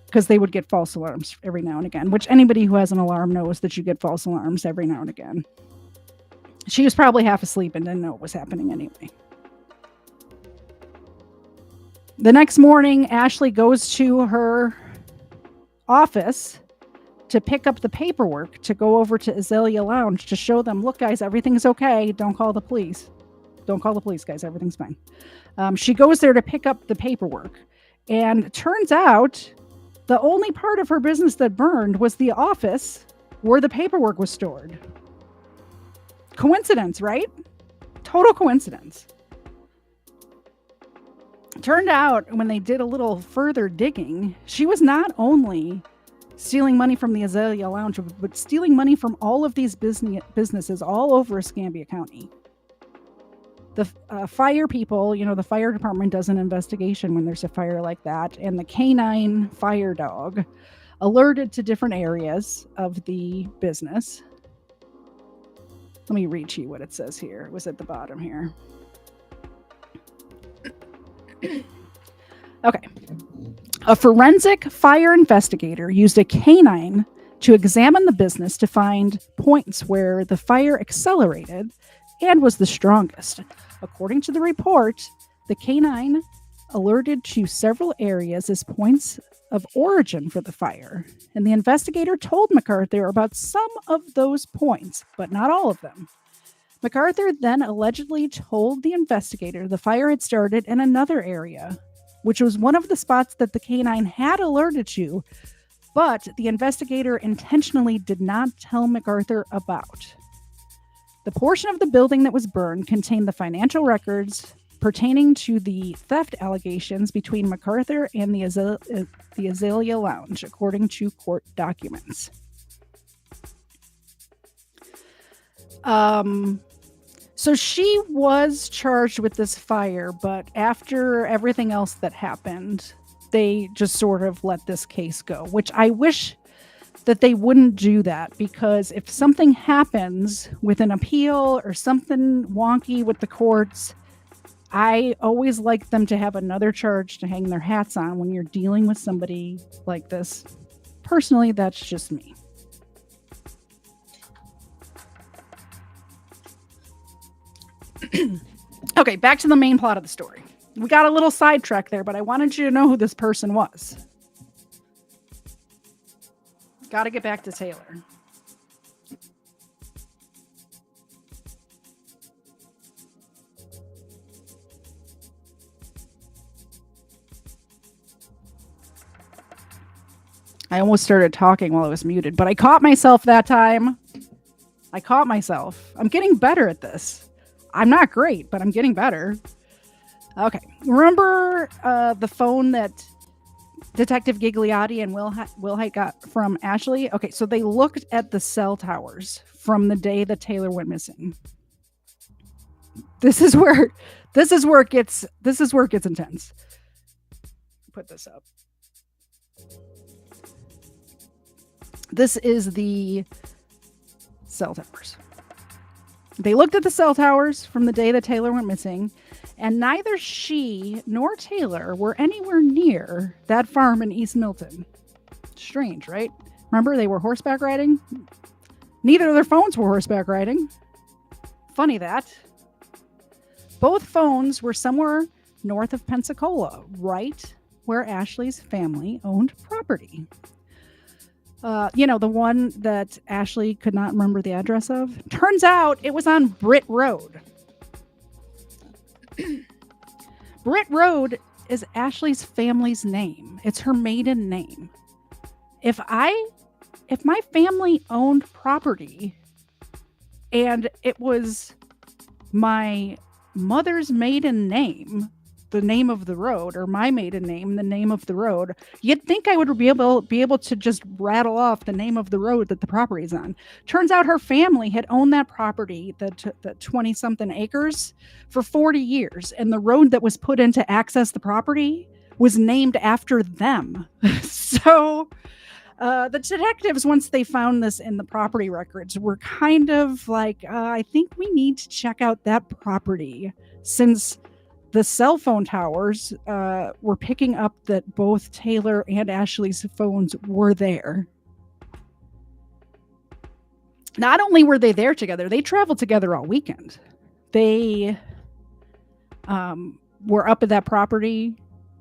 Because they would get false alarms every now and again, which anybody who has an alarm knows that you get false alarms every now and again. She was probably half asleep and didn't know what was happening anyway. The next morning, Ashley goes to her office to pick up the paperwork to go over to Azalea Lounge to show them, look, guys, everything's okay. Don't call the police. Don't call the police, guys. Everything's fine. She goes there to pick up the paperwork. And it turns out the only part of her business that burned was the office where the paperwork was stored. Coincidence, right? Total coincidence. Turned out when they did a little further digging, she was not only stealing money from the Azalea Lounge, but stealing money from all of these businesses all over Escambia County. The fire people, the fire department does an investigation when there's a fire like that, and the canine fire dog alerted to different areas of the business. Let me read to you what it says here. It was at the bottom here. Okay. A forensic fire investigator used a canine to examine the business to find points where the fire accelerated and was the strongest. According to the report, the canine alerted to several areas as points of origin for the fire, and the investigator told MacArthur about some of those points, but not all of them. MacArthur then allegedly told the investigator the fire had started in another area, which was one of the spots that the canine had alerted to, but the investigator intentionally did not tell MacArthur about. The portion of the building that was burned contained the financial records pertaining to the theft allegations between MacArthur and the Azalea Lounge, according to court documents. So she was charged with this fire, but after everything else that happened, they just sort of let this case go, which I wish that they wouldn't do that, because if something happens with an appeal or something wonky with the courts, I always like them to have another charge to hang their hats on when you're dealing with somebody like this. Personally, that's just me. Okay, back to the main plot of the story. We got a little sidetracked there, but I wanted you to know who this person was. Got to get back to Taylor. I almost started talking while I was muted, but I caught myself that time. I'm getting better at this. I'm not great, but I'm getting better. Okay. Remember the phone that Detective Gigliotti and Wilhite got from Ashley? Okay, so they looked at the cell towers from the day that Taylor went missing. This is where it gets intense. Put this up. This is the cell towers. They looked at the cell towers from the day that Taylor went missing, and neither she nor Taylor were anywhere near that farm in East Milton. Strange, right? Remember, they were horseback riding? Neither of their phones were horseback riding. Funny that. Both phones were somewhere north of Pensacola, right where Ashley's family owned property. The one that Ashley could not remember the address of. Turns out it was on Britt Road. Britt Road is Ashley's family's name. It's her maiden name. If my family owned property and it was my mother's maiden name, the name of the road, or my maiden name, the name of the road, you'd think I would be able to just rattle off the name of the road that the property is on. Turns out her family had owned that property, the 20-something acres, for 40 years, and the road that was put in to access the property was named after them. So the detectives, once they found this in the property records, were kind of like, I think we need to check out that property, since the cell phone towers were picking up that both Taylor and Ashley's phones were there. Not only were they there together, they traveled together all weekend. They were up at that property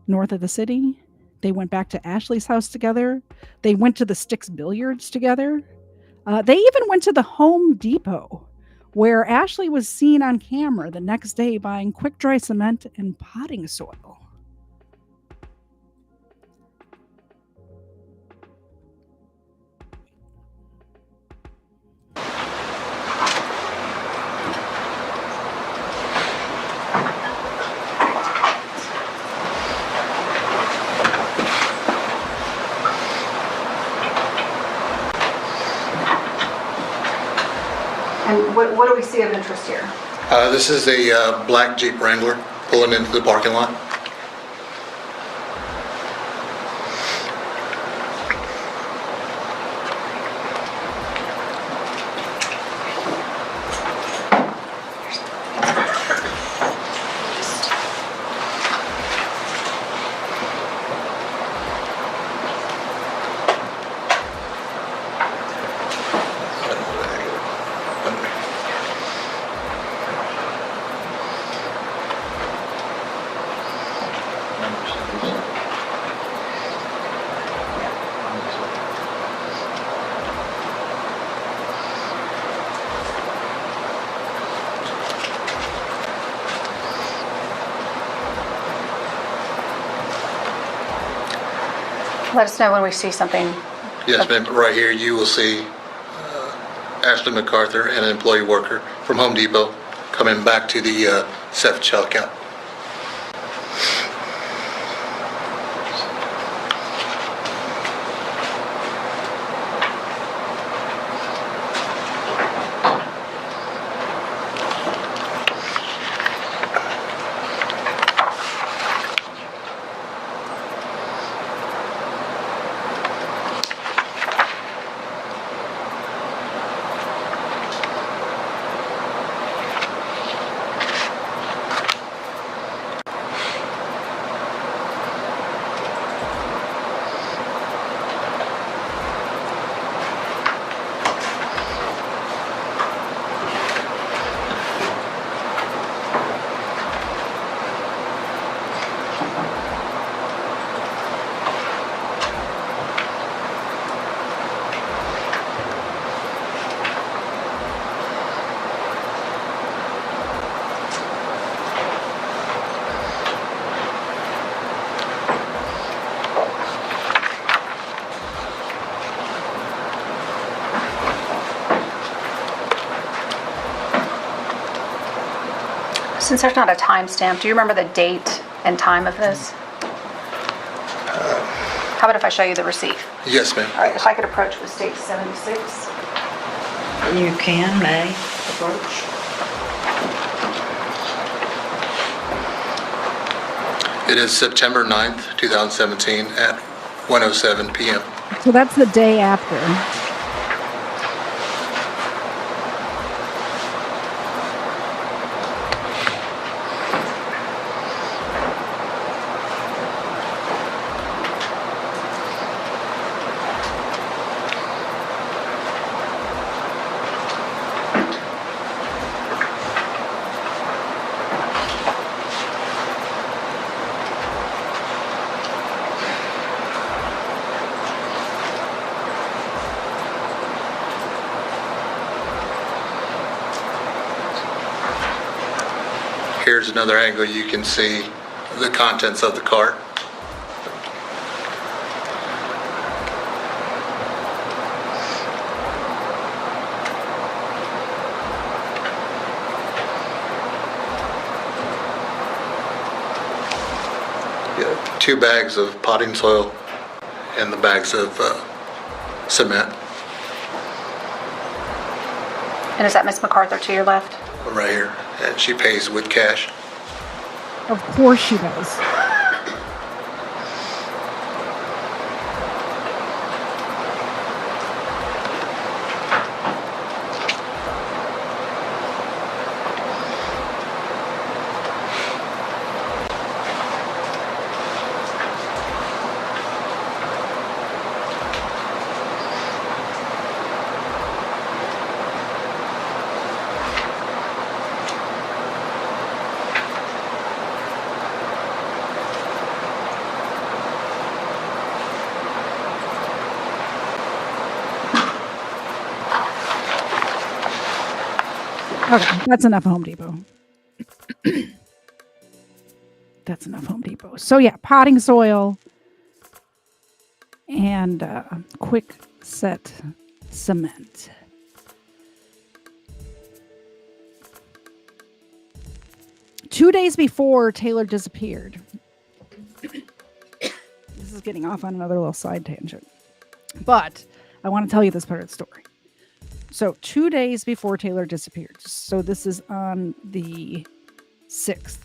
north of the city. They went back to Ashley's house together. They went to the Sticks Billiards together. They even went to the Home Depot, where Ashley was seen on camera the next day buying quick dry cement and potting soil. And what do we see of interest here? This is a black Jeep Wrangler pulling into the parking lot. Let us know when we see something. Yes, ma'am. Right here you will see Ashley MacArthur, an employee worker from Home Depot, coming back to the self-checkout. Since there's not a timestamp, do you remember the date and time of this? How about if I show you the receipt? Yes, ma'am. All right, if I could approach with state 76. You can, may approach. It is September 9th, 2017 at 1:07 p.m. So that's the day after. Here's another angle. You can see the contents of the cart. Yeah, 2 bags of potting soil and the bags of cement And is that Miss MacArthur to your left? right here. And she pays with cash. Of course she does. Okay, that's enough Home Depot. That's enough Home Depot. So yeah, potting soil and quick set cement. Two days before Taylor disappeared. This is getting off on another little side tangent. But I want to tell you this part of the story. So 2 days before Taylor disappeared. So this is on the 6th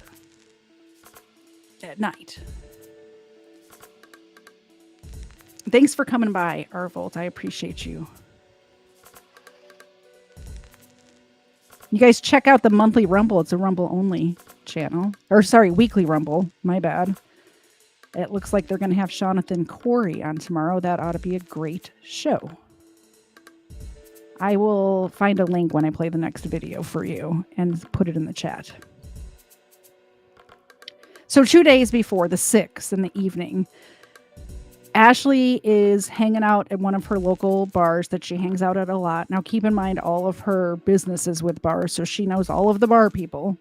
at night. Thanks for coming by, Arvolt. I appreciate you. You guys check out the monthly Rumble. It's a Rumble only channel. Or sorry, weekly Rumble. My bad. It looks like they're going to have Jonathan Corey on tomorrow. That ought to be a great show. I will find a link when I play the next video for you and put it in the chat. So 2 days before, the 6th in the evening, Ashley is hanging out at one of her local bars that she hangs out at a lot. Now, keep in mind, all of her businesses with bars, so she knows all of the bar people.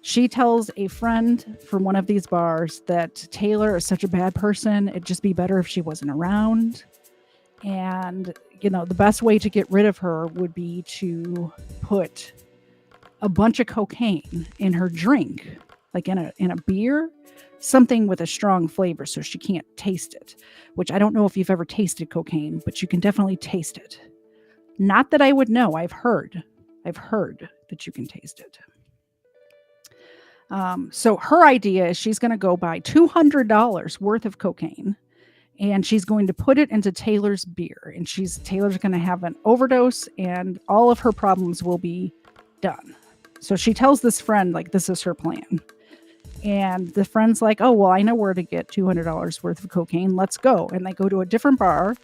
She tells a friend from one of these bars that Taylor is such a bad person. It'd just be better if she wasn't around. And, you know, the best way to get rid of her would be to put a bunch of cocaine in her drink, like in a beer, something with a strong flavor so she can't taste it, which I don't know if you've ever tasted cocaine, but you can definitely taste it. Not that I would know. I've heard that you can taste it. So her idea is she's going to go buy $200 worth of cocaine. And she's going to put it into Taylor's beer. And Taylor's going to have an overdose and all of her problems will be done. So she tells this friend, like, this is her plan. And the friend's like, oh, well, I know where to get $200 worth of cocaine. Let's go. And they go to a different bar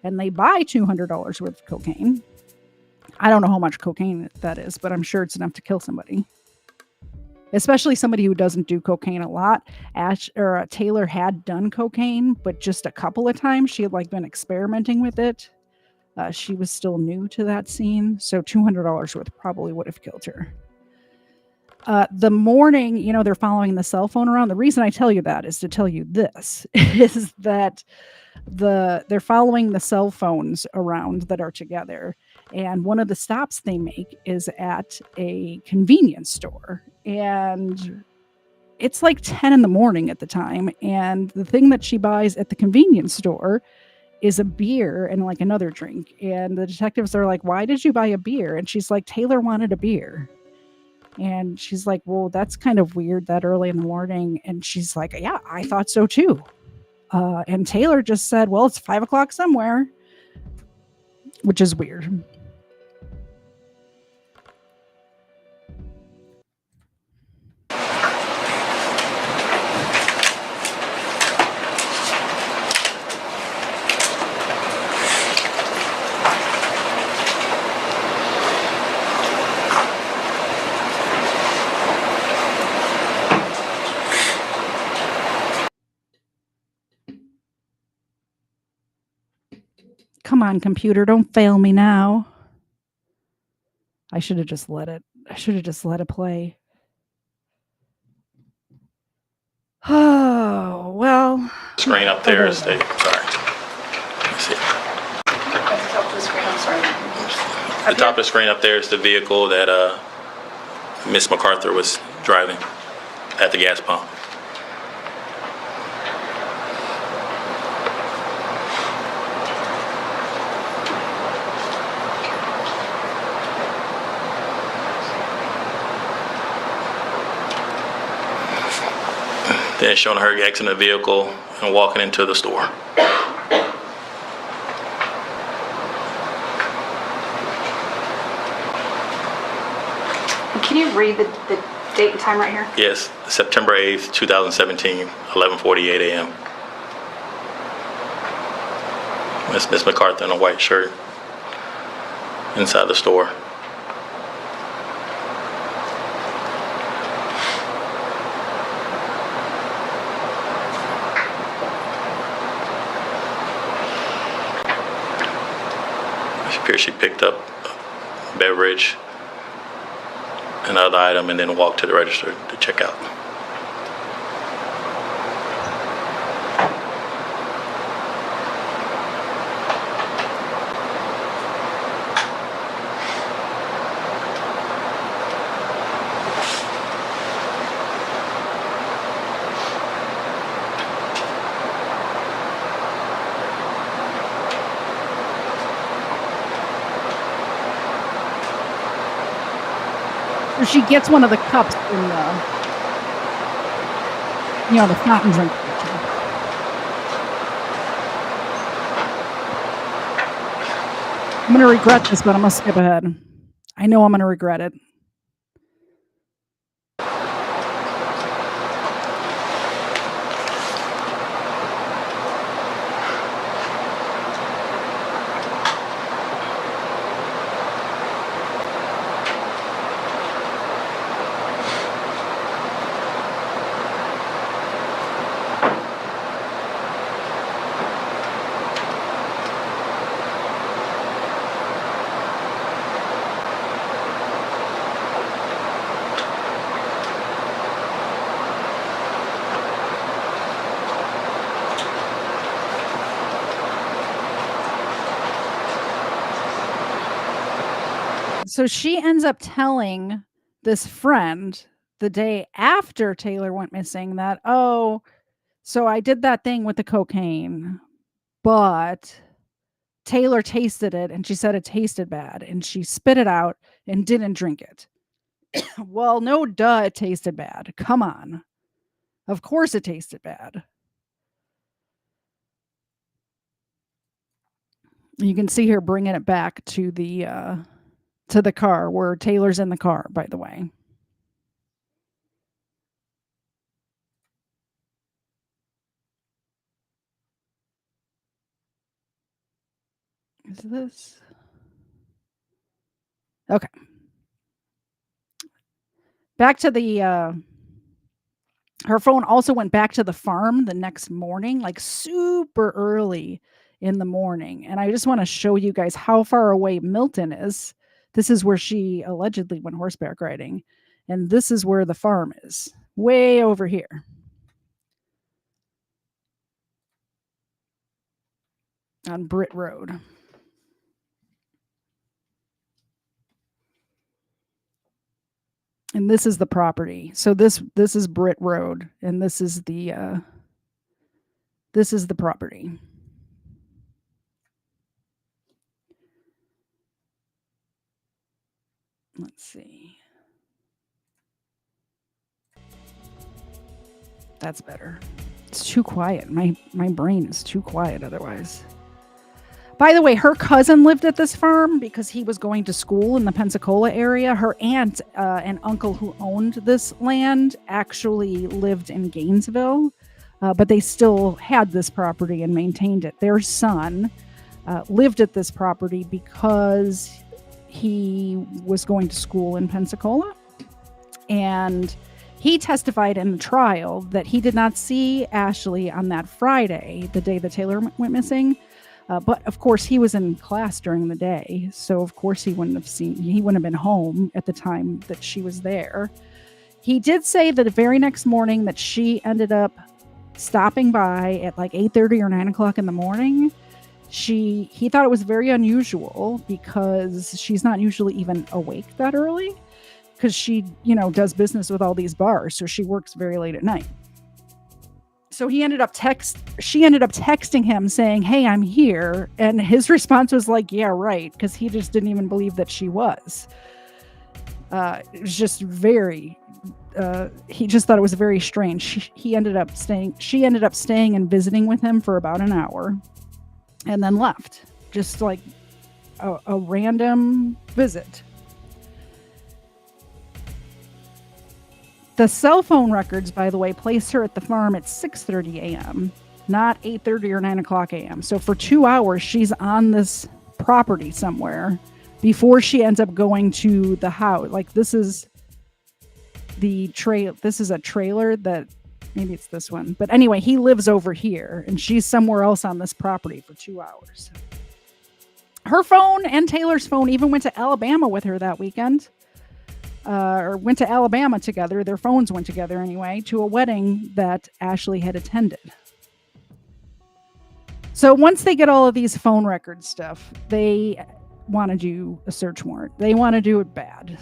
and they buy $200 worth of cocaine. I don't know how much cocaine that is, but I'm sure it's enough to kill somebody. Especially somebody who doesn't do cocaine a lot. Taylor had done cocaine, but just a couple of times. She had been experimenting with it. She was still new to that scene, so $200 worth probably would have killed her. The morning, they're following the cell phone around. The reason I tell you that is to tell you this, is that they're following the cell phones around that are together. And one of the stops they make is at a convenience store. And it's like 10 in the morning at the time. And the thing that she buys at the convenience store is a beer and another drink. And the detectives are like, why did you buy a beer? And she's like, Taylor wanted a beer. And she's like, well, that's kind of weird that early in the morning. And she's like, yeah, I thought so too. And Taylor just said, well, it's 5 o'clock somewhere, which is weird. Come on, computer, don't fail me now. I should have just let it play. Oh, well. Screen up there is the, sorry. Let's see. At the top of the screen, I'm sorry. The top of the screen up there is the vehicle that Miss MacArthur was driving at the gas pump. Then showing her exiting the vehicle and walking into the store. Can you read the date and time right here? Yes, September 8th, 2017, 11:48 a.m. Miss MacArthur in a white shirt inside the store. It appears she picked up a beverage, another item, and then walked to the register to check out. She gets one of the cups in the fountain drink section. I'm going to regret this, but I'm going to skip ahead. I know I'm going to regret it. So she ends up telling this friend the day after Taylor went missing that, oh, so I did that thing with the cocaine, but Taylor tasted it and she said it tasted bad and she spit it out and didn't drink it. Well, no, duh, it tasted bad. Come on. Of course it tasted bad. You can see her bringing it back to the car where Taylor's in the car, by the way. Is this? Okay. Back to the, her phone also went back to the farm the next morning, like super early in the morning. And I just want to show you guys how far away Milton is. This is where she allegedly went horseback riding. And this is where the farm is, way over here. On Britt Road. And this is the property. So this is Britt Road, and this is the property. Let's see. That's better. It's too quiet. My brain is too quiet otherwise. By the way, her cousin lived at this farm because he was going to school in the Pensacola area. Her aunt and uncle who owned this land actually lived in Gainesville, but they still had this property and maintained it. Their son lived at this property because he was going to school in Pensacola. And he testified in the trial that he did not see Ashley on that Friday, the day that Taylor went missing. But of course, he was in class during the day, so of course he wouldn't have been home at the time that she was there. He did say that the very next morning that she ended up stopping by at like 8:30 or 9 o'clock in the morning. He thought it was very unusual because she's not usually even awake that early because she, does business with all these bars, so she works very late at night. So she ended up texting him saying, "Hey, I'm here." And his response was like, "Yeah, right." Because he just didn't even believe that she was. It was just very, he just thought it was very strange. She ended up staying and visiting with him for about an hour and then left. Just like a random visit. The cell phone records, by the way, place her at the farm at 6:30 a.m., not 8:30 or 9 o'clock a.m. So for 2 hours, she's on this property somewhere before she ends up going to the house. Like this is a trailer that, maybe it's this one. But anyway, he lives over here and she's somewhere else on this property for 2 hours. Her phone and Taylor's phone even went to Alabama with her that weekend. Or went to Alabama together. Their phones went together anyway, to a wedding that Ashley had attended. So once they get all of these phone record stuff, they want to do a search warrant. They want to do it bad.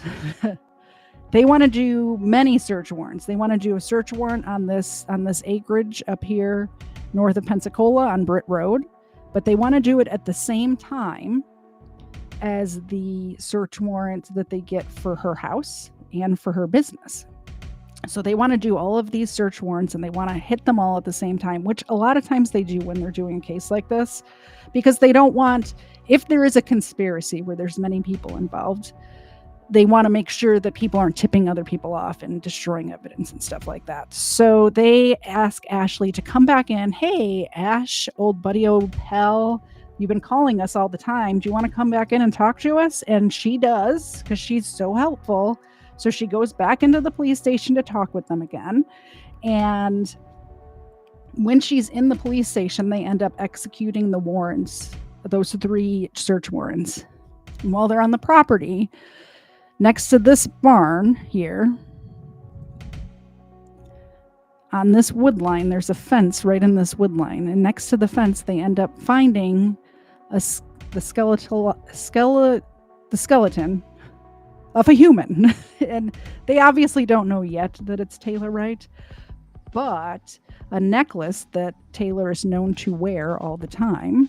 They want to do many search warrants. They want to do a search warrant on this acreage up here north of Pensacola on Britt Road, but they want to do it at the same time as the search warrant that they get for her house and for her business. So they want to do all of these search warrants and they want to hit them all at the same time, which a lot of times they do when they're doing a case like this, because they don't want, if there is a conspiracy where there's many people involved, they want to make sure that people aren't tipping other people off and destroying evidence and stuff like that. So they ask Ashley to come back in. "Hey, Ash, old buddy, old pal, you've been calling us all the time. Do you want to come back in and talk to us?" And she does, because she's so helpful. So she goes back into the police station to talk with them again. And when she's in the police station, they end up executing the warrants, those 3 search warrants. And while they're on the property, next to this barn here, on this wood line, there's a fence right in this wood line. And next to the fence, they end up finding the skeleton of a human. And they obviously don't know yet that it's Taylor Wright, but a necklace that Taylor is known to wear all the time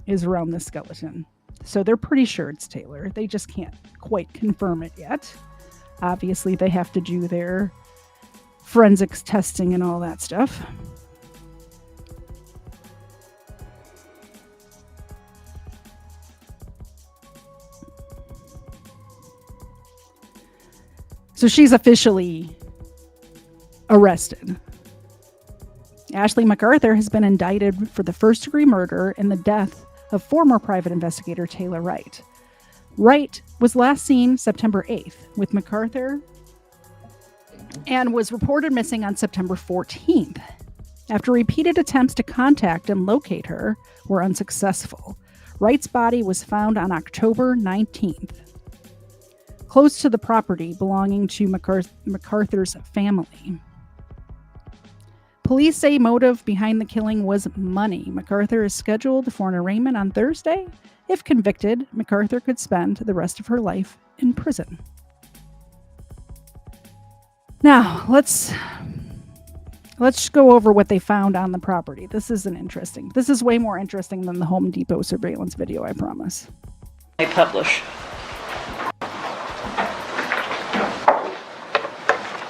is around the skeleton. So they're pretty sure it's Taylor. They just can't quite confirm it yet. Obviously, they have to do their forensics testing and all that stuff. So she's officially arrested. Ashley MacArthur has been indicted for the first-degree murder in the death of former private investigator Taylor Wright. Wright was last seen September 8th with MacArthur and was reported missing on September 14th. After repeated attempts to contact and locate her were unsuccessful, Wright's body was found on October 19th, close to the property belonging to MacArthur's family. Police say motive behind the killing was money. MacArthur is scheduled for an arraignment on Thursday. If convicted, MacArthur could spend the rest of her life in prison. Now, let's go over what they found on the property. This is way more interesting than the Home Depot surveillance video, I promise. They publish.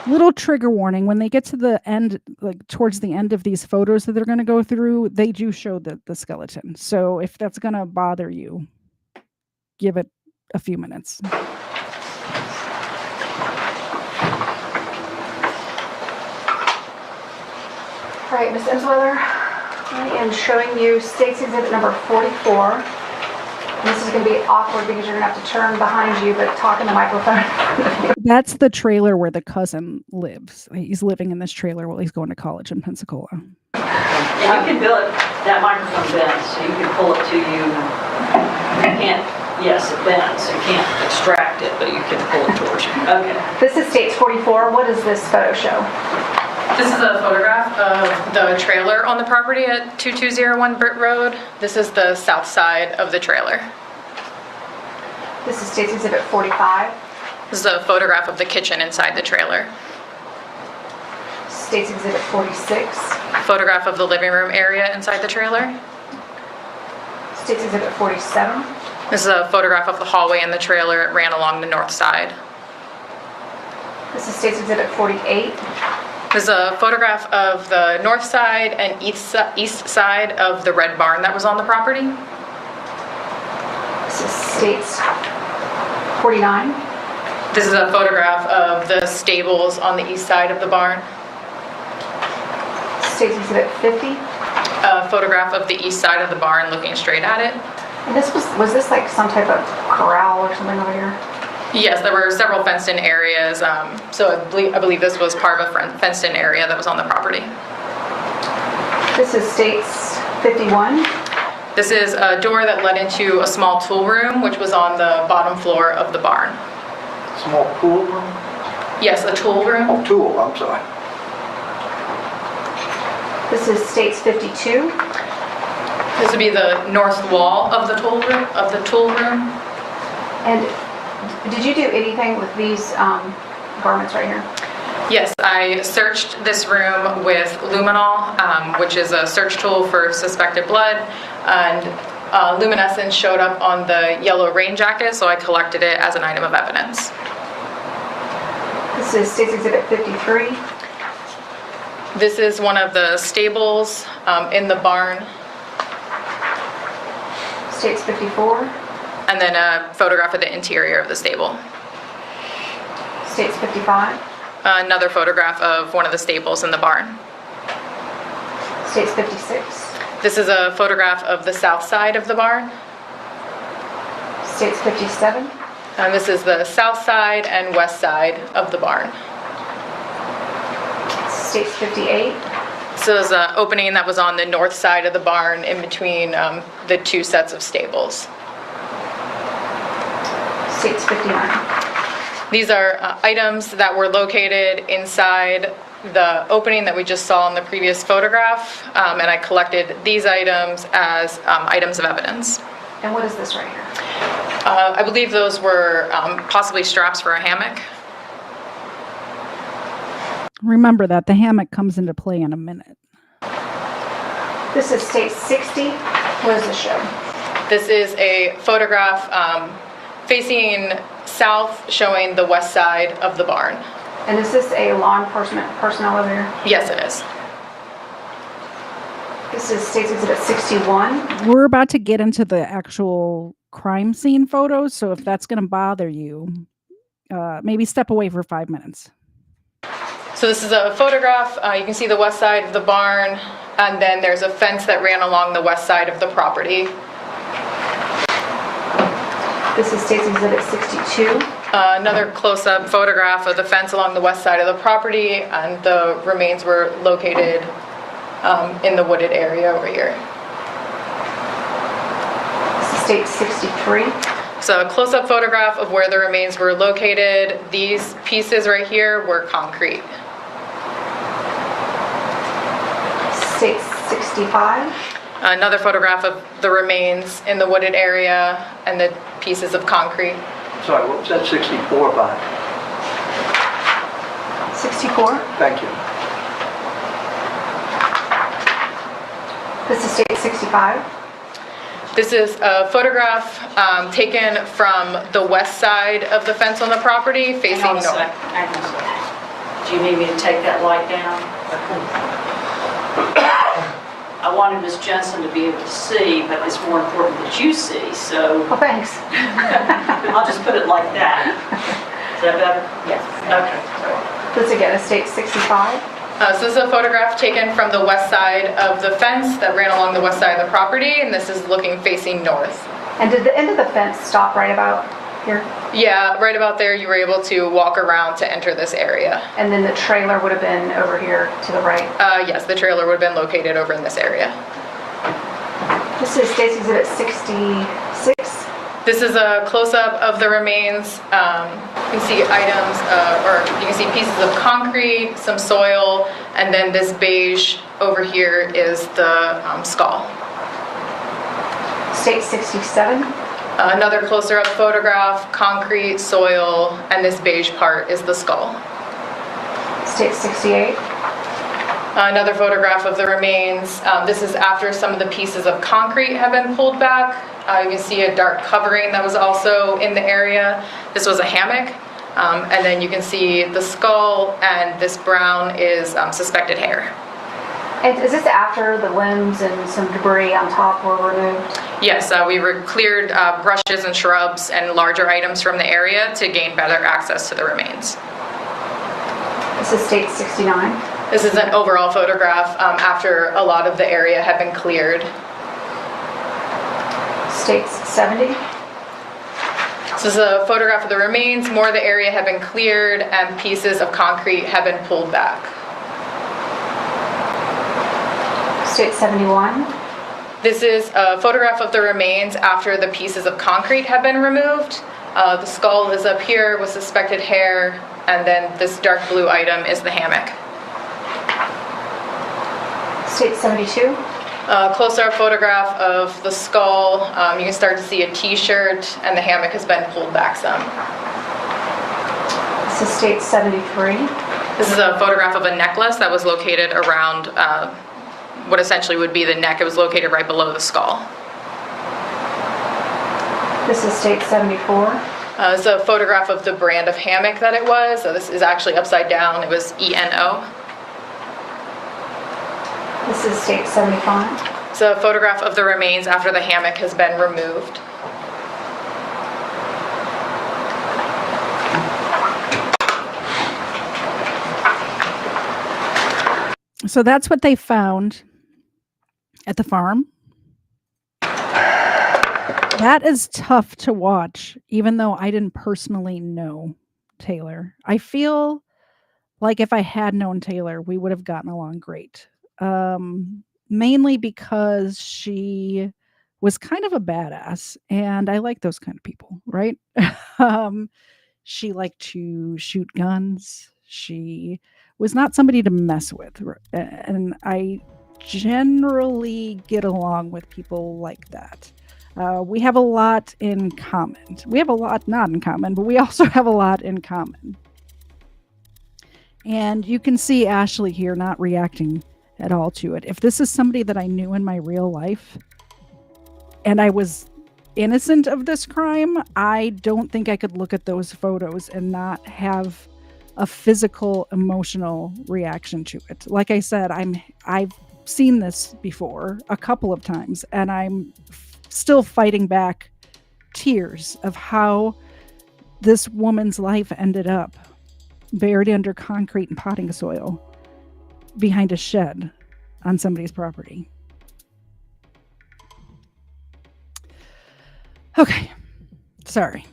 Little trigger warning, when they get to the end, like towards the end of these photos that they're going to go through, they do show the skeleton. So if that's going to bother you, give it a few minutes. All right, Ms. Emsweiler, I am showing you State's Exhibit number 44. This is going to be awkward because you're going to have to turn behind you, but talk in the microphone. That's the trailer where the cousin lives. He's living in this trailer while he's going to college in Pensacola. And you can build it, that microphone bends, so you can pull it to you. You can't, yes, it bends, so you can't extract it, but you can pull it towards you. Okay. This is State's 44. What does this photo show? This is a photograph of the trailer on the property at 2201 Britt Road. This is the south side of the trailer. This is State's Exhibit 45. This is a photograph of the kitchen inside the trailer. State's Exhibit 46. Photograph of the living room area inside the trailer. State's Exhibit 47. This is a photograph of the hallway in the trailer. It ran along the north side. This is State's Exhibit 48. This is a photograph of the north side and east side of the red barn that was on the property. This is State's 49. This is a photograph of the stables on the east side of the barn. State's Exhibit 50. A photograph of the east side of the barn looking straight at it. And this was this like some type of corral or something over here? Yes, there were several fenced-in areas, so I believe this was part of a fenced-in area that was on the property. This is State's 51. This is a door that led into a small tool room, which was on the bottom floor of the barn. Small pool room? Yes, a tool room. Oh, tool, I'm sorry. This is State's 52. This would be the north wall of the tool room. And did you do anything with these garments right here? Yes, I searched this room with luminol, which is a search tool for suspected blood, and luminescence showed up on the yellow rain jacket, so I collected it as an item of evidence. This is State's Exhibit 53. This is one of the stables in the barn. State's 54. And then a photograph of the interior of the stable. State's 55. Another photograph of one of the stables in the barn. State's 56. This is a photograph of the south side of the barn. State's 57. And this is the south side and west side of the barn. State's 58. So there's an opening that was on the north side of the barn in between the two sets of stables. State's 59. These are items that were located inside the opening that we just saw in the previous photograph, and I collected these items as items of evidence. And what is this right here? I believe those were possibly straps for a hammock. Remember that the hammock comes into play in a minute. This is State 60. What does this show? This is a photograph facing south, showing the west side of the barn. And is this a law enforcement personnel over here? Yes, it is. This is State's Exhibit 61. We're about to get into the actual crime scene photos, so if that's going to bother you, maybe step away for 5 minutes. So this is a photograph. You can see the west side of the barn, and then there's a fence that ran along the west side of the property. This is State's Exhibit 62. Another close-up photograph of the fence along the west side of the property, and the remains were located in the wooded area over here. This is State 63. So a close-up photograph of where the remains were located. These pieces right here were concrete. State 65. Another photograph of the remains in the wooded area and the pieces of concrete. Sorry, what was that 64 by? 64. Thank you. This is State 65. This is a photograph taken from the west side of the fence on the property facing north. Do you need me to take that light down? I wanted Ms. Jensen to be able to see, but it's more important that you see, so. Oh, thanks. I'll just put it like that. Is that better? Yes. Okay. This again is state 65. So this is a photograph taken from the west side of the fence that ran along the west side of the property, and this is looking facing north. And did the end of the fence stop right about here? Yeah, right about there you were able to walk around to enter this area. And then the trailer would have been over here to the right? Yes, the trailer would have been located over in this area. This is State's Exhibit 66. This is a close-up of the remains. You can see items, or you can see pieces of concrete, some soil, and then this beige over here is the skull. State 67. Another closer-up photograph, concrete, soil, and this beige part is the skull. State 68. Another photograph of the remains. This is after some of the pieces of concrete have been pulled back. You can see a dark covering that was also in the area. This was a hammock. And then you can see the skull, and this brown is suspected hair. And is this after the limbs and some debris on top were removed? Yes, we cleared brushes and shrubs and larger items from the area to gain better access to the remains. This is State 69. This is an overall photograph after a lot of the area had been cleared. States 70. This is a photograph of the remains. More of the area had been cleared and pieces of concrete have been pulled back. State 71. This is a photograph of the remains after the pieces of concrete have been removed. The skull is up here with suspected hair, and then this dark blue item is the hammock. State 72. Closer-up photograph of the skull. You can start to see a t-shirt, and the hammock has been pulled back some. This is State 73. This is a photograph of a necklace that was located around what essentially would be the neck. It was located right below the skull. This is State 74. It's a photograph of the brand of hammock that it was. So this is actually upside down. It was ENO. This is State 75. It's a photograph of the remains after the hammock has been removed. So that's what they found at the farm. That is tough to watch, even though I didn't personally know Taylor. I feel like if I had known Taylor, we would have gotten along great. Mainly because she was kind of a badass, and I like those kind of people, right? She liked to shoot guns. She was not somebody to mess with, and I generally get along with people like that. We have a lot in common. We have a lot not in common, but we also have a lot in common. And you can see Ashley here not reacting at all to it. If this is somebody that I knew in my real life and I was innocent of this crime, I don't think I could look at those photos and not have a physical, emotional reaction to it. Like I said, I've seen this before a couple of times, and I'm still fighting back tears of how this woman's life ended up buried under concrete and potting soil behind a shed on somebody's property. Okay, sorry.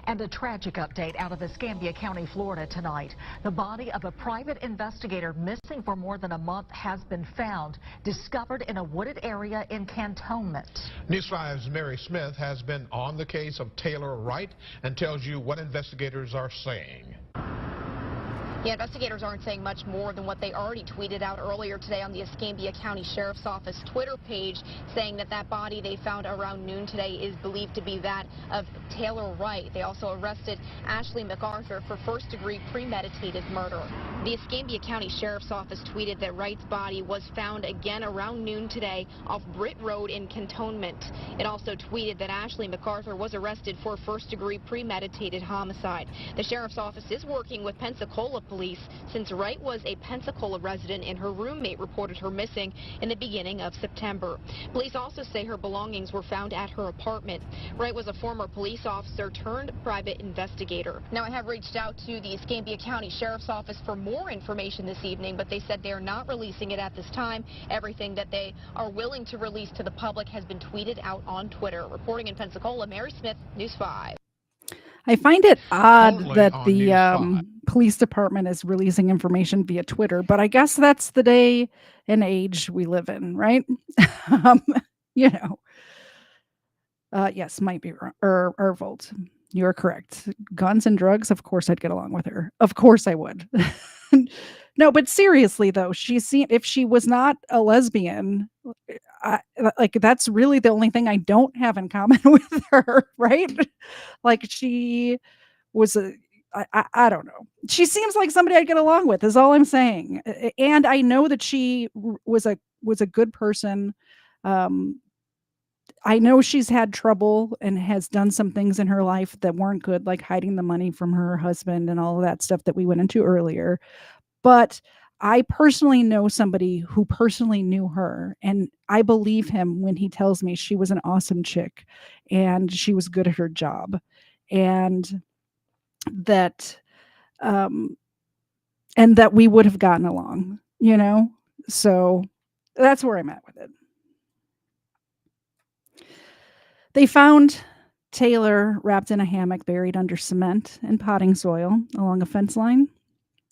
And a tragic update out of Escambia County, Florida tonight. The body of a private investigator missing for more than a month has been found, discovered in a wooded area in Cantonment. News 5's Mary Smith has been on the case of Taylor Wright and tells you what investigators are saying. Yeah, investigators aren't saying much more than what they already tweeted out earlier today on the Escambia County Sheriff's Office Twitter page, saying that that body they found around noon today is believed to be that of Taylor Wright. They also arrested Ashley MacArthur for first-degree premeditated murder. The Escambia County Sheriff's Office tweeted that Wright's body was found again around noon today off Britt Road in Cantonment. It also tweeted that Ashley MacArthur was arrested for first-degree premeditated homicide. The Sheriff's Office is working with Pensacola police since Wright was a Pensacola resident and her roommate reported her missing in the beginning of September. Police also say her belongings were found at her apartment. Wright was a former police officer turned private investigator. Now, I have reached out to the Escambia County Sheriff's Office for more information this evening, but they said they are not releasing it at this time. Everything that they are willing to release to the public has been tweeted out on Twitter. Reporting in Pensacola, Mary Smith, News 5. I find it odd Totally that on the News 5. police department is releasing information via Twitter, but I guess that's the day and age we live in, right? um, you know. Yes, might be Overruled. You're correct. Guns and drugs, of course I'd get along with her. Of course I would. No, but seriously though, if she was not a lesbian, like that's really the only thing I don't have in common with her, right? Like she was I don't know. She seems like somebody I'd get along with is all I'm saying. And I know that she was a good person. I know she's had trouble and has done some things in her life that weren't good, like hiding the money from her husband and all of that stuff that we went into earlier. But I personally know somebody who personally knew her, and I believe him when he tells me she was an awesome chick and she was good at her job, and that we would have gotten along, you know? So that's where I'm at with it. They found Taylor wrapped in a hammock buried under cement and potting soil along a fence line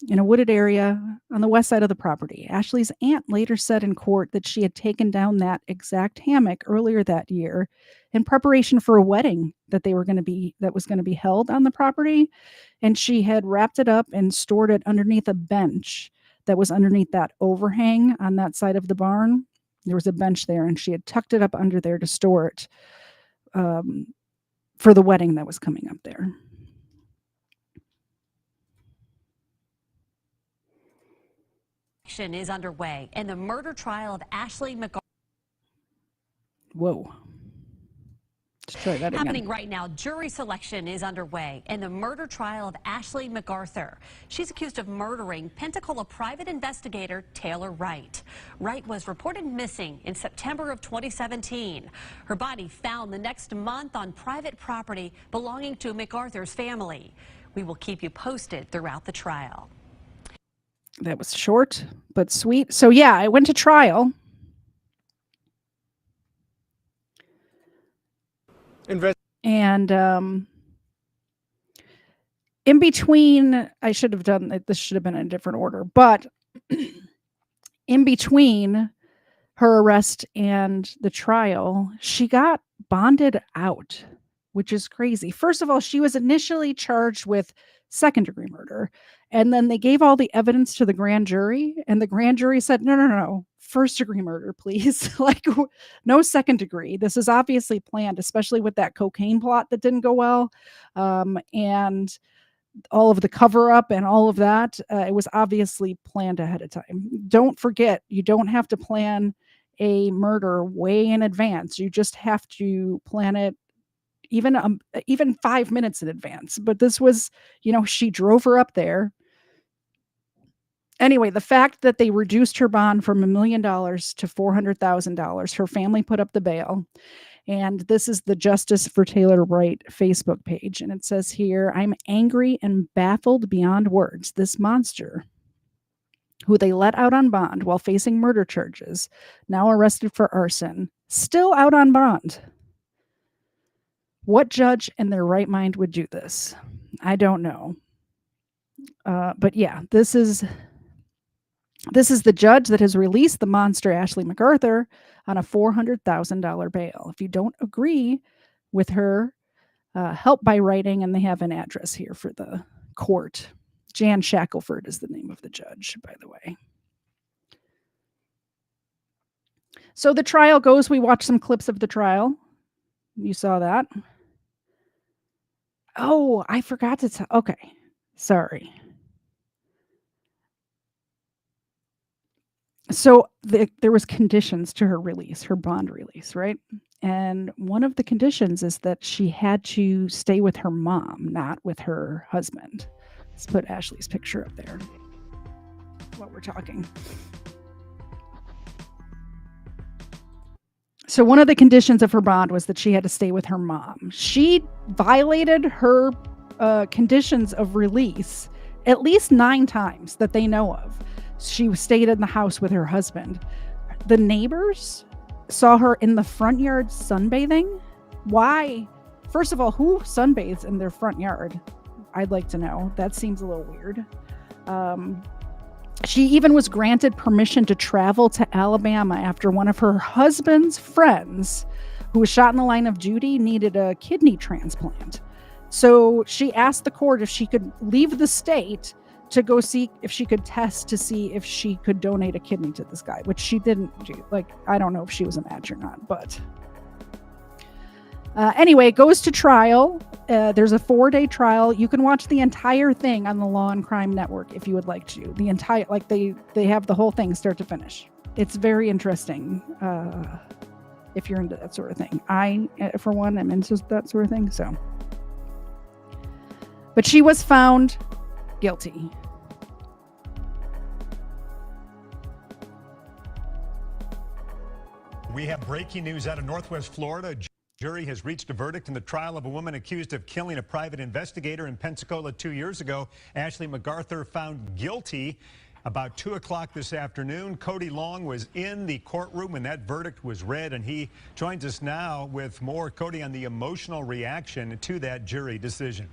in a wooded area on the west side of the property. Ashley's aunt later said in court that she had taken down that exact hammock earlier that year in preparation for a wedding that was going to be held on the property, and she had wrapped it up and stored it underneath a bench that was underneath that overhang on that side of the barn. There was a bench there, and she had tucked it up under there to store it for the wedding that was coming up there. Is underway in the murder trial of Ashley MacArthur. Whoa. Let's try that again. Happening right now, jury selection is underway in the murder trial of Ashley MacArthur. She's accused of murdering Pensacola private investigator Taylor Wright. Wright was reported missing in September of 2017. Her body found the next month on private property belonging to MacArthur's family. We will keep you posted throughout the trial. That was short but sweet. So yeah, I went to trial. And in between, I should have done it. This should have been in a different order, but in between her arrest and the trial, she got bonded out, which is crazy. First of all, she was initially charged with second-degree murder, and then they gave all the evidence to the grand jury, and the grand jury said, no, first-degree murder, please. Like, no second degree. This is obviously planned, especially with that cocaine plot that didn't go well, and all of the cover-up and all of that. It was obviously planned ahead of time. Don't forget, you don't have to plan a murder way in advance. You just have to plan it even 5 minutes in advance. But this was, she drove her up there. Anyway, the fact that they reduced her bond from $1 million to $400,000, her family put up the bail. And this is the Justice for Taylor Wright Facebook page. And it says here, "I'm angry and baffled beyond words. This monster, who they let out on bond while facing murder charges, now arrested for arson, still out on bond. What judge in their right mind would do this? I don't know." But yeah, this is the judge that has released the monster Ashley MacArthur on a $400,000 bail. If you don't agree with her, help by writing, and they have an address here for the court. Jan Shackelford is the name of the judge, by the way. So the trial goes. We watched some clips of the trial. You saw that. Oh, I forgot to tell. Okay. Sorry. So there was conditions to her release, her bond release, right? And one of the conditions is that she had to stay with her mom, not with her husband. Let's put Ashley's picture up there while we're talking. So one of the conditions of her bond was that she had to stay with her mom. She violated her conditions of release at least 9 times that they know of. She stayed in the house with her husband. The neighbors saw her in the front yard sunbathing. Why? First of all, who sunbathes in their front yard? I'd like to know. That seems a little weird. She even was granted permission to travel to Alabama after one of her husband's friends, who was shot in the line of duty, needed a kidney transplant. So she asked the court if she could leave the state to go see if she could test to see if she could donate a kidney to this guy, which she didn't do. Like, I don't know if she was a match or not, but anyway, it goes to trial. There's a 4-day trial. You can watch the entire thing on the Law and Crime Network if you would like to. The entire, like they have the whole thing start to finish. It's very interesting if you're into that sort of thing. I, for one, am into that sort of thing. So, but she was found guilty. We have breaking news out of Northwest Florida. Jury has reached a verdict in the trial of a woman accused of killing a private investigator in Pensacola 2 years ago. Ashley MacArthur found guilty about 2 o'clock this afternoon. Cody Long was in the courtroom when that verdict was read, and he joins us now with more. Cody, on the emotional reaction to that jury decision.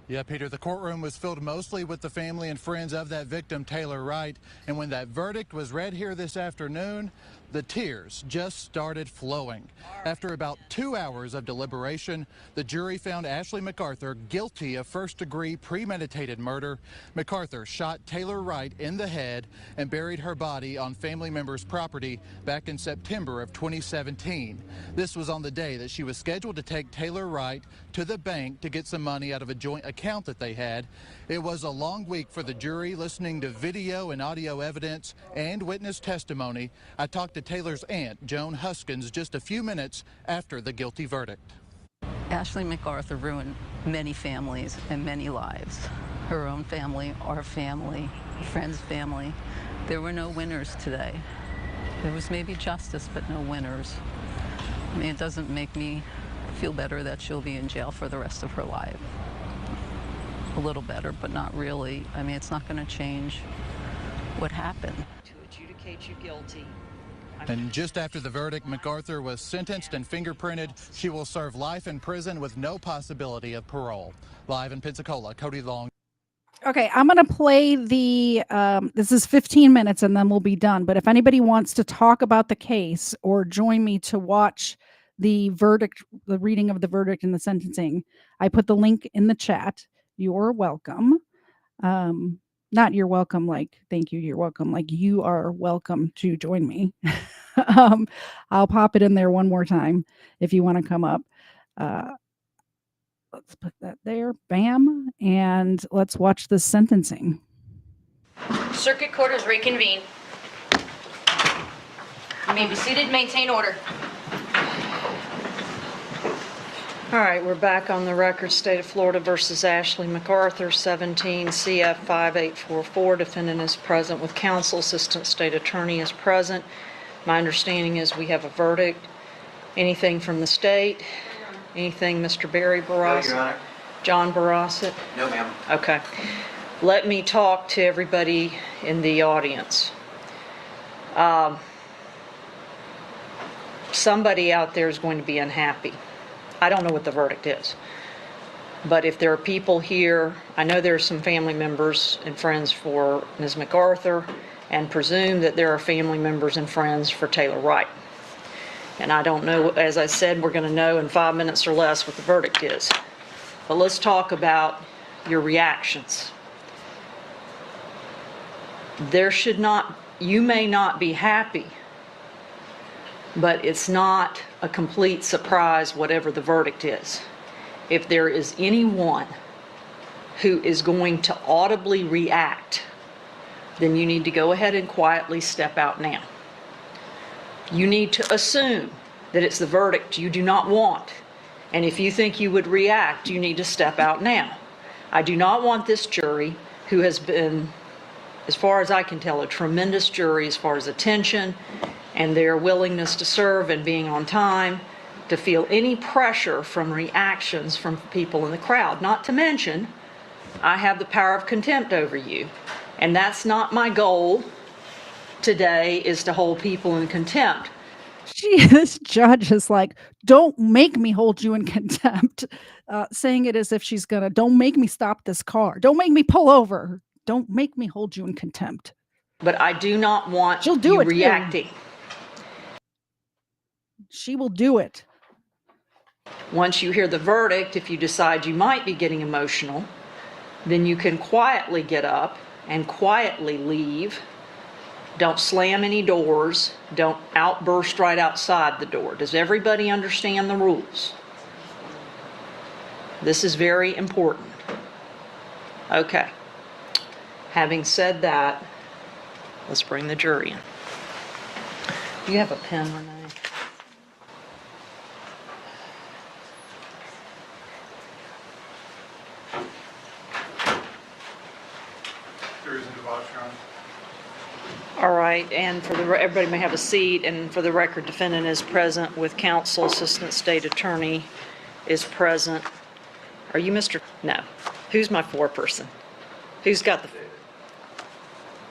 Yeah, Peter, the courtroom was filled mostly with the family and friends of that victim, Taylor Wright. And when that verdict was read here this afternoon, the tears just started flowing. After about 2 hours of deliberation, the jury found Ashley MacArthur guilty of first-degree premeditated murder. MacArthur shot Taylor Wright in the head and buried her body on family members' property back in September of 2017. This was on the day that she was scheduled to take Taylor Wright to the bank to get some money out of a joint account that they had. It was a long week for the jury, listening to video and audio evidence and witness testimony. I talked to Taylor's aunt, Joan Huskins, just a few minutes after the guilty verdict. Ashley MacArthur ruined many families and many lives. Her own family, our family, friends' family. There were no winners today. There was maybe justice, but no winners. I mean, it doesn't make me feel better that she'll be in jail for the rest of her life. A little better, but not really. I mean, it's not going to change what happened. To adjudicate you guilty. And just after the verdict, MacArthur was sentenced and fingerprinted. She will serve life in prison with no possibility of parole. Live in Pensacola, Cody Long. Okay, I'm going to play the, this is 15 minutes and then we'll be done. But if anybody wants to talk about the case or join me to watch the verdict, the reading of the verdict and the sentencing, I put the link in the chat. You're welcome. Not you're welcome like thank you, you're welcome, like you are welcome to join me. I'll pop it in there one more time if you want to come up. Let's put that there, bam, and let's watch the sentencing. Circuit Court is reconvened. You may be seated, maintain order. All right, we're back on the record. State of Florida versus Ashley MacArthur, 17 CF 5844. Defendant is present with counsel. Assistant State Attorney is present. My understanding is we have a verdict. Anything from the state? Anything, Mr. Barry Barrassett? No, Your Honor. John Barrassett? No, ma'am. Okay. Let me talk to everybody in the audience. Somebody out there is going to be unhappy. I don't know what the verdict is. But if there are people here, I know there are some family members and friends for Ms. MacArthur, and presume that there are family members and friends for Taylor Wright. And I don't know, as I said, we're going to know in 5 minutes or less what the verdict is. But let's talk about your reactions. You may not be happy, but it's not a complete surprise whatever the verdict is. If there is anyone who is going to audibly react, then you need to go ahead and quietly step out now. You need to assume that it's the verdict you do not want. And if you think you would react, you need to step out now. I do not want this jury, who has been, as far as I can tell, a tremendous jury as far as attention and their willingness to serve and being on time, to feel any pressure from reactions from people in the crowd. Not to mention, I have the power of contempt over you. And that's not my goal today, is to hold people in contempt. This judge is like, don't make me hold you in contempt, saying it as if she's gonna, don't make me stop this car. Don't make me pull over. Don't make me hold you in contempt. But I do not want She'll do you it reacting. too. She will do it. Once you hear the verdict, if you decide you might be getting emotional, then you can quietly get up and quietly leave. Don't slam any doors. Don't outburst right outside the door. Does everybody understand the rules? This is very important. Okay. Having said that, let's bring the jury in. Do you have a pen, Renee? All right, and for everybody may have a seat, and for the record, defendant is present with counsel, assistant state attorney is present. Are you Mr.? No. Who's my foreperson? Who's got the?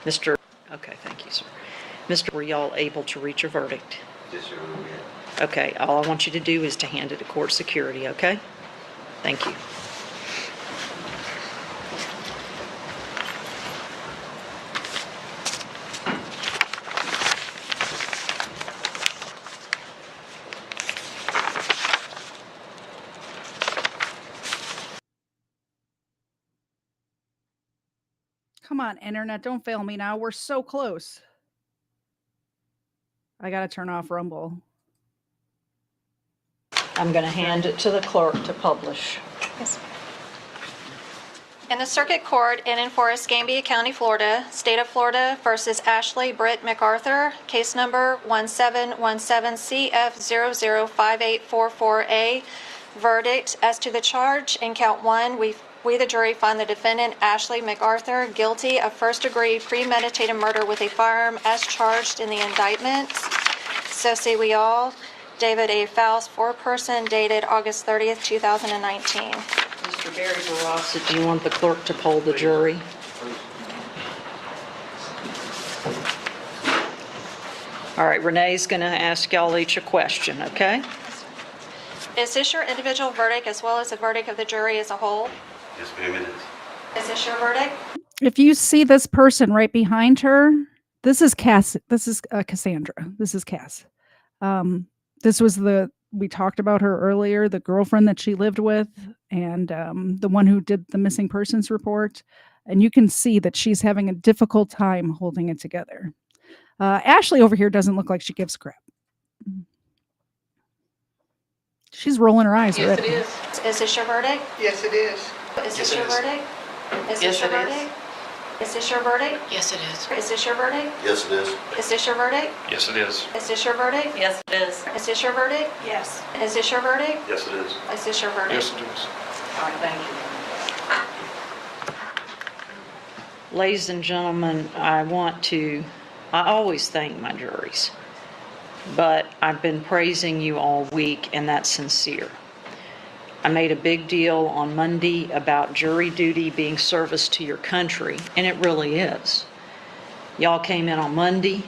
Mr. Okay, thank you, sir. Mr., were y'all able to reach a verdict? Yes, sir. Okay, all I want you to do is to hand it to court security, okay? Thank you. Come on, internet, don't fail me now. We're so close. I gotta turn off Rumble. I'm going to hand it to the clerk to publish. Yes. In the Circuit Court in and for Escambia County, Florida, State of Florida versus Ashley Britt MacArthur, case number 1717CF005844A. Verdict as to the charge in count 1, we the jury find the defendant Ashley MacArthur guilty of first-degree premeditated murder with a firearm as charged in the indictment. So say we all. David A. Faust, foreperson, dated August 30th, 2019. Mr. Barry Barassa, do you want the clerk to poll the jury? All right, Renee's going to ask y'all each a question, okay? Is this your individual verdict as well as the verdict of the jury as a whole? Yes, ma'am, it is. Is this your verdict? If you see this person right behind her, this is Cass. This is Cassandra. This is Cass. This was we talked about her earlier, the girlfriend that she lived with, and the one who did the missing persons report. And you can see that she's having a difficult time holding it together. Ashley over here doesn't look like she gives a crap. She's rolling her eyes already. Yes, it is. Is this your verdict? Yes, it is. Is this your verdict? Is this your verdict? Is this your verdict? Yes, it is. Is this your verdict? Yes, it is. Is this your verdict? Yes, it is. Is this your verdict? Yes, it is. Is this your verdict? Yes. Is this your verdict? Yes, it is. Is this your verdict? Yes, it is. All right, thank you. Ladies and gentlemen, I always thank my juries, but I've been praising you all week, and that's sincere. I made a big deal on Monday about jury duty being service to your country, and it really is. Y'all came in on Monday,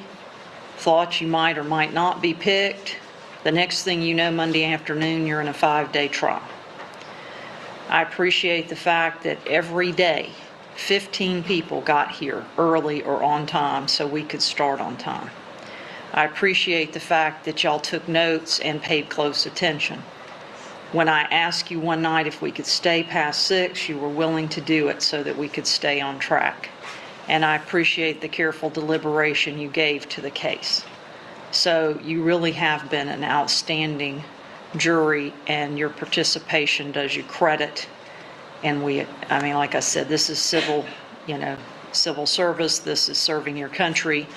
thought you might or might not be picked. The next thing you know, Monday afternoon, you're in a 5-day trial. I appreciate the fact that every day, 15 people got here early or on time so we could start on time. I appreciate the fact that y'all took notes and paid close attention. When I asked you one night if we could stay past 6, you were willing to do it so that we could stay on track. And I appreciate the careful deliberation you gave to the case. So you really have been an outstanding jury, and your participation does you credit. And I mean, like I said, this is civil service. This is serving your country.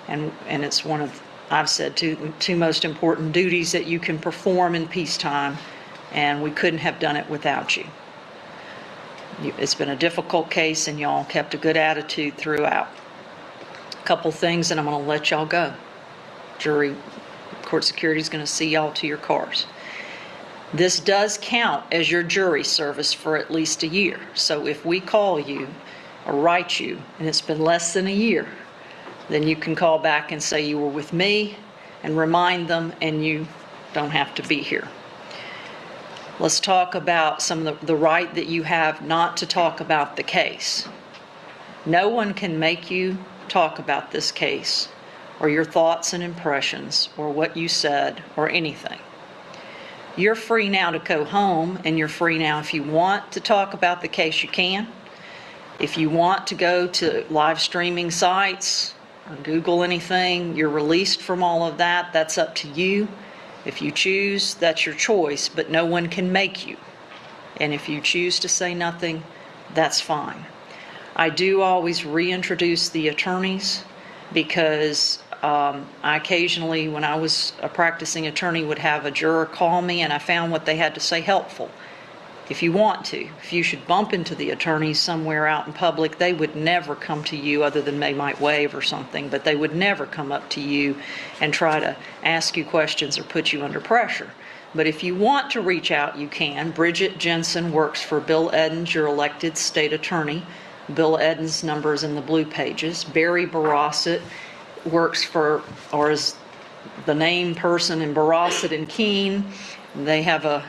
And it's one of, I've said, two most important duties that you can perform in peacetime. And we couldn't have done it without you. It's been a difficult case, and y'all kept a good attitude throughout. A couple things, and I'm going to let y'all go. Jury, court security is going to see y'all to your cars. This does count as your jury service for at least a year. So if we call you or write you, and it's been less than a year, then you can call back and say you were with me and remind them, and you don't have to be here. Let's talk about some of the right that you have not to talk about the case. No one can make you talk about this case or your thoughts and impressions or what you said or anything. You're free now to go home, and you're free now if you want to talk about the case, you can. If you want to go to live streaming sites or Google anything, you're released from all of that. That's up to you. If you choose, that's your choice, but no one can make you. And if you choose to say nothing, that's fine. I do always reintroduce the attorneys because I occasionally, when I was a practicing attorney, would have a juror call me, and I found what they had to say helpful. If you want to, if you should bump into the attorneys somewhere out in public, they would never come to you, other than they might wave or something, but they would never come up to you and try to ask you questions or put you under pressure. But if you want to reach out, you can. Bridget Jensen works for Bill Edens, your elected state attorney. Bill Edens' number is in the blue pages. Barry Barosset works for, or is the name person in Barosset and Keene. They have a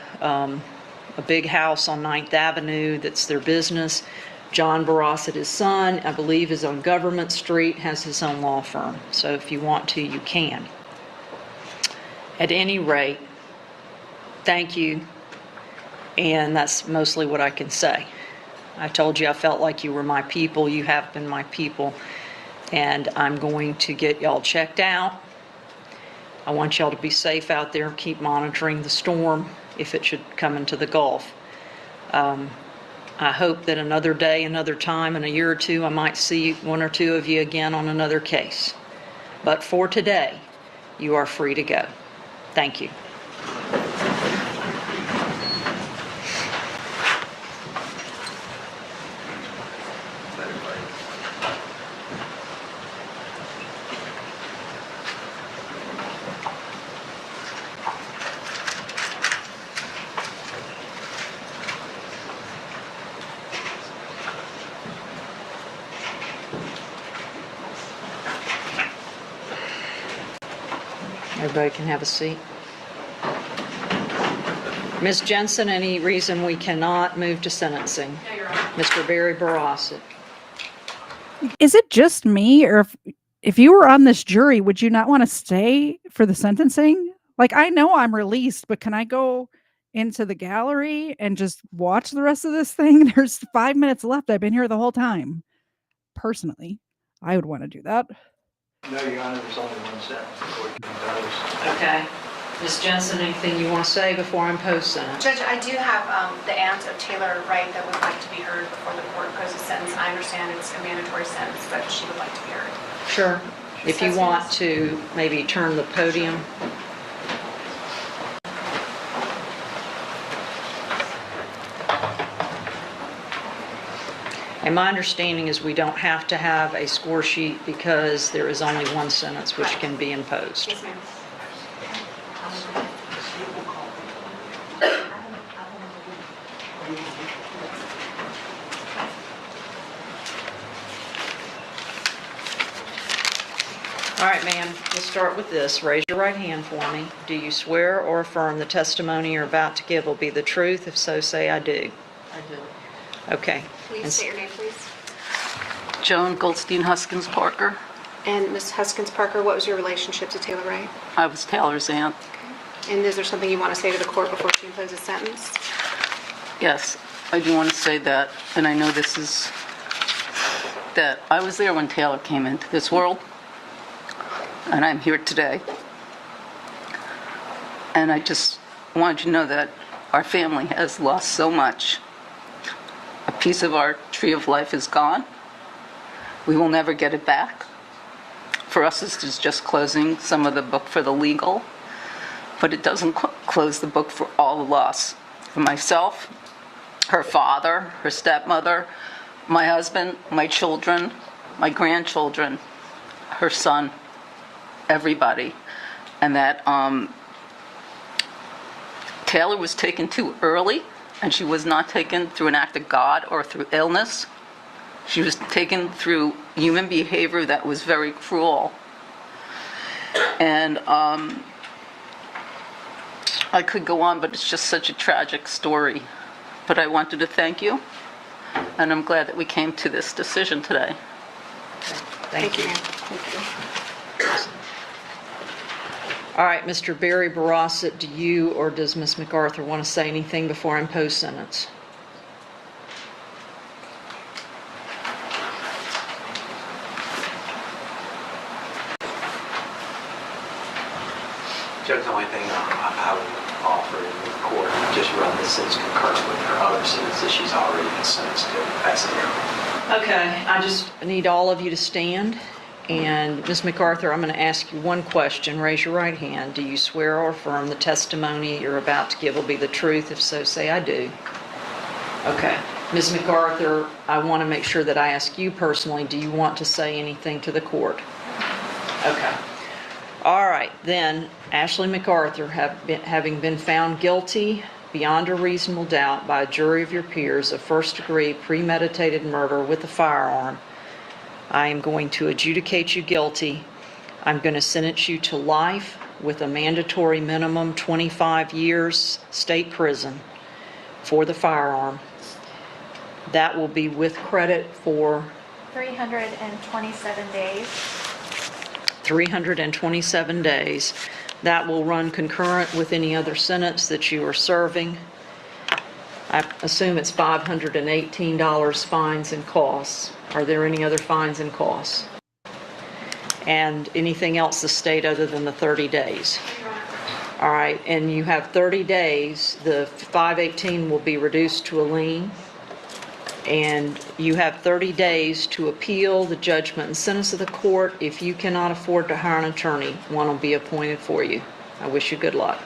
big house on 9th Avenue that's their business. John Barosset, his son, I believe, is on Government Street, has his own law firm. So if you want to, you can. At any rate, thank you, and that's mostly what I can say. I told you I felt like you were my people. You have been my people, and I'm going to get y'all checked out. I want y'all to be safe out there. Keep monitoring the storm if it should come into the Gulf. I hope that another day, another time, in a year or two, I might see one or two of you again on another case. But for today, you are free to go. Thank you. Everybody can have a seat. Ms. Jensen, any reason we cannot move to sentencing? No, Your Honor. Mr. Barry Barosset. Is it just me, or if you were on this jury, would you not want to stay for the sentencing? Like, I know I'm released, but can I go into the gallery and just watch the rest of this thing? There's 5 minutes left. I've been here the whole time. Personally, I would want to do that. No, Your Honor, there's only one sentence before you can go. Okay. Ms. Jensen, anything you want to say before I impose sentence? Judge, I do have the aunt of Taylor Wright that would like to be heard before the court imposes sentence. I understand it's a mandatory sentence, but she would like to be heard. Sure. If you want to maybe turn the podium. And my understanding is we don't have to have a score sheet because there is only one sentence which can be imposed. Yes, ma'am. All right, ma'am, let's start with this. Raise your right hand for me. Do you swear or affirm the testimony you're about to give will be the truth? If so, say I do. I do. Okay. Please state your name, please. Joan Goldstein Huskins Parker. And Ms. Huskins Parker, what was your relationship to Taylor Wright? I was Taylor's aunt. And is there something you want to say to the court before she imposes sentence? Yes, I do want to say that, and I know this is, that I was there when Taylor came into this world, and I'm here today. And I just wanted you to know that our family has lost so much. A piece of our tree of life is gone. We will never get it back. For us, this is just closing some of the book for the legal, but it doesn't close the book for all the loss. For myself, her father, her stepmother, my husband, my children, my grandchildren, her son, everybody. And that Taylor was taken too early, and she was not taken through an act of God or through illness. She was taken through human behavior that was very cruel. And I could go on, but it's just such a tragic story. But I wanted to thank you, and I'm glad that we came to this decision today. Thank you. All right, Mr. Barry Barosset, do you or does Ms. MacArthur want to say anything before I impose sentence? Judge, the only thing I would offer in the court, just run this sentence concurrent with her other sentence that she's already been sentenced to. Pass it around. Okay, I just need all of you to stand. And Ms. MacArthur, I'm going to ask you one question. Raise your right hand. Do you swear or affirm the testimony you're about to give will be the truth? If so, say I do. Okay. Ms. MacArthur, I want to make sure that I ask you personally, do you want to say anything to the court? Okay. All right, then, Ashley MacArthur, having been found guilty beyond a reasonable doubt by a jury of your peers of first-degree premeditated murder with a firearm, I am going to adjudicate you guilty. I'm going to sentence you to life with a mandatory minimum 25 years state prison for the firearm. That will be with credit for 327 days. 327 days. That will run concurrent with any other sentence that you are serving. I assume it's $518 fines and costs. Are there any other fines and costs? And anything else the state other than the 30 days? All right, and you have 30 days. The 518 will be reduced to a lien. And you have 30 days to appeal the judgment and sentence of the court. If you cannot afford to hire an attorney, one will be appointed for you. I wish you good luck.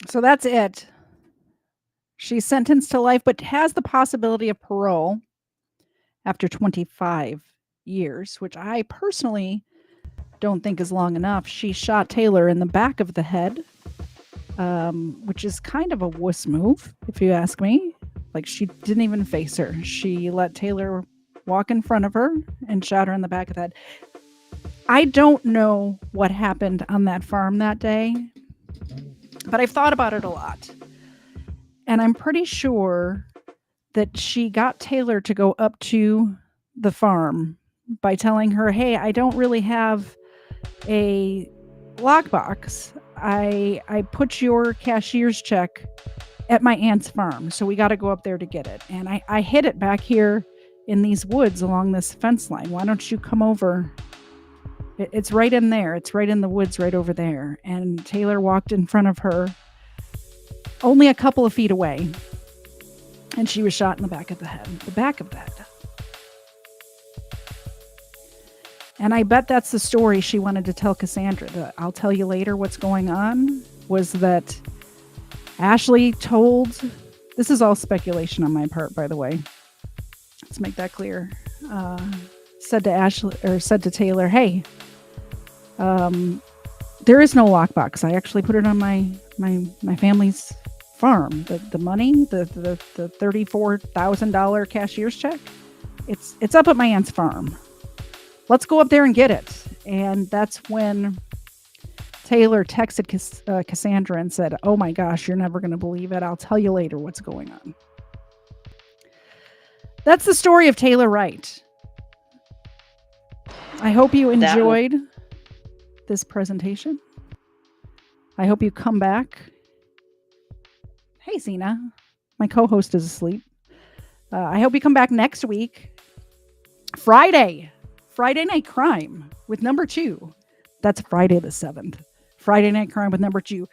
So that's it. She's sentenced to life, but has the possibility of parole after 25 years, which I personally don't think is long enough. She shot Taylor in the back of the head, which is kind of a wuss move, if you ask me. Like, she didn't even face her. She let Taylor walk in front of her and shot her in the back of the head. I don't know what happened on that farm that day, but I've thought about it a lot. And I'm pretty sure that she got Taylor to go up to the farm by telling her, hey, I don't really have a lockbox. I put your cashier's check at my aunt's farm, so we got to go up there to get it. And I hid it back here in these woods along this fence line. Why don't you come over? It's right in there. It's right in the woods right over there. And Taylor walked in front of her only a couple of feet away. And she was shot in the back of the head. The back of the head. And I bet that's the story she wanted to tell Cassandra. I'll tell you later what's going on. Was that Ashley told... This is all speculation on my part, by the way. Let's make that clear. Said to Taylor, hey, there is no lockbox. I actually put it on my family's farm. The money, the $34,000 cashier's check, it's up at my aunt's farm. Let's go up there and get it. And that's when Taylor texted Cassandra and said, "Oh my gosh, you're never going to believe it. I'll tell you later what's going on." That's the story of Taylor Wright. I hope you enjoyed this presentation. I hope you come back. Hey, Zena. My co-host is asleep. I hope you come back next week. Friday Night Crime with number 2. That's Friday the 7th. Friday Night Crime with number 2.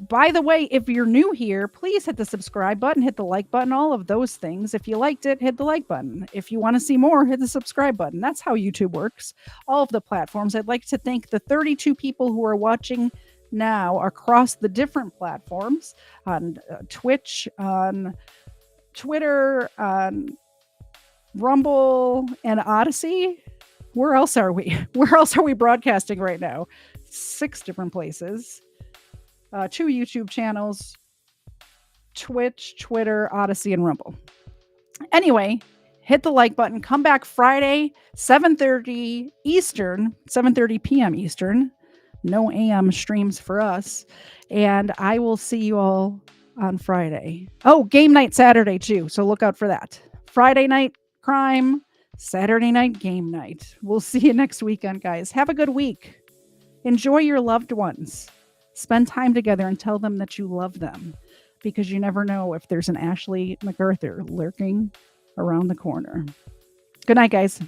By the way, if you're new here, please hit the subscribe button, hit the like button, all of those things. If you liked it, hit the like button. If you want to see more, hit the subscribe button. That's how YouTube works. All of the platforms. I'd like to thank the 32 people who are watching now across the different platforms on Twitch, on Twitter, on Rumble, and Odyssey. Where else are we? Where else are we broadcasting right now? 6 different places. 2 YouTube channels, Twitch, Twitter, Odyssey, and Rumble. Anyway, hit the like button. Come back Friday, 7:30 Eastern, 7:30 p.m. Eastern. No AM streams for us. And I will see you all on Friday. Oh, game night Saturday too. So look out for that. Friday night crime, Saturday night game night. We'll see you next weekend, guys. Have a good week. Enjoy your loved ones. Spend time together and tell them that you love them, because you never know if there's an Ashley MacArthur lurking around the corner. Good night, guys.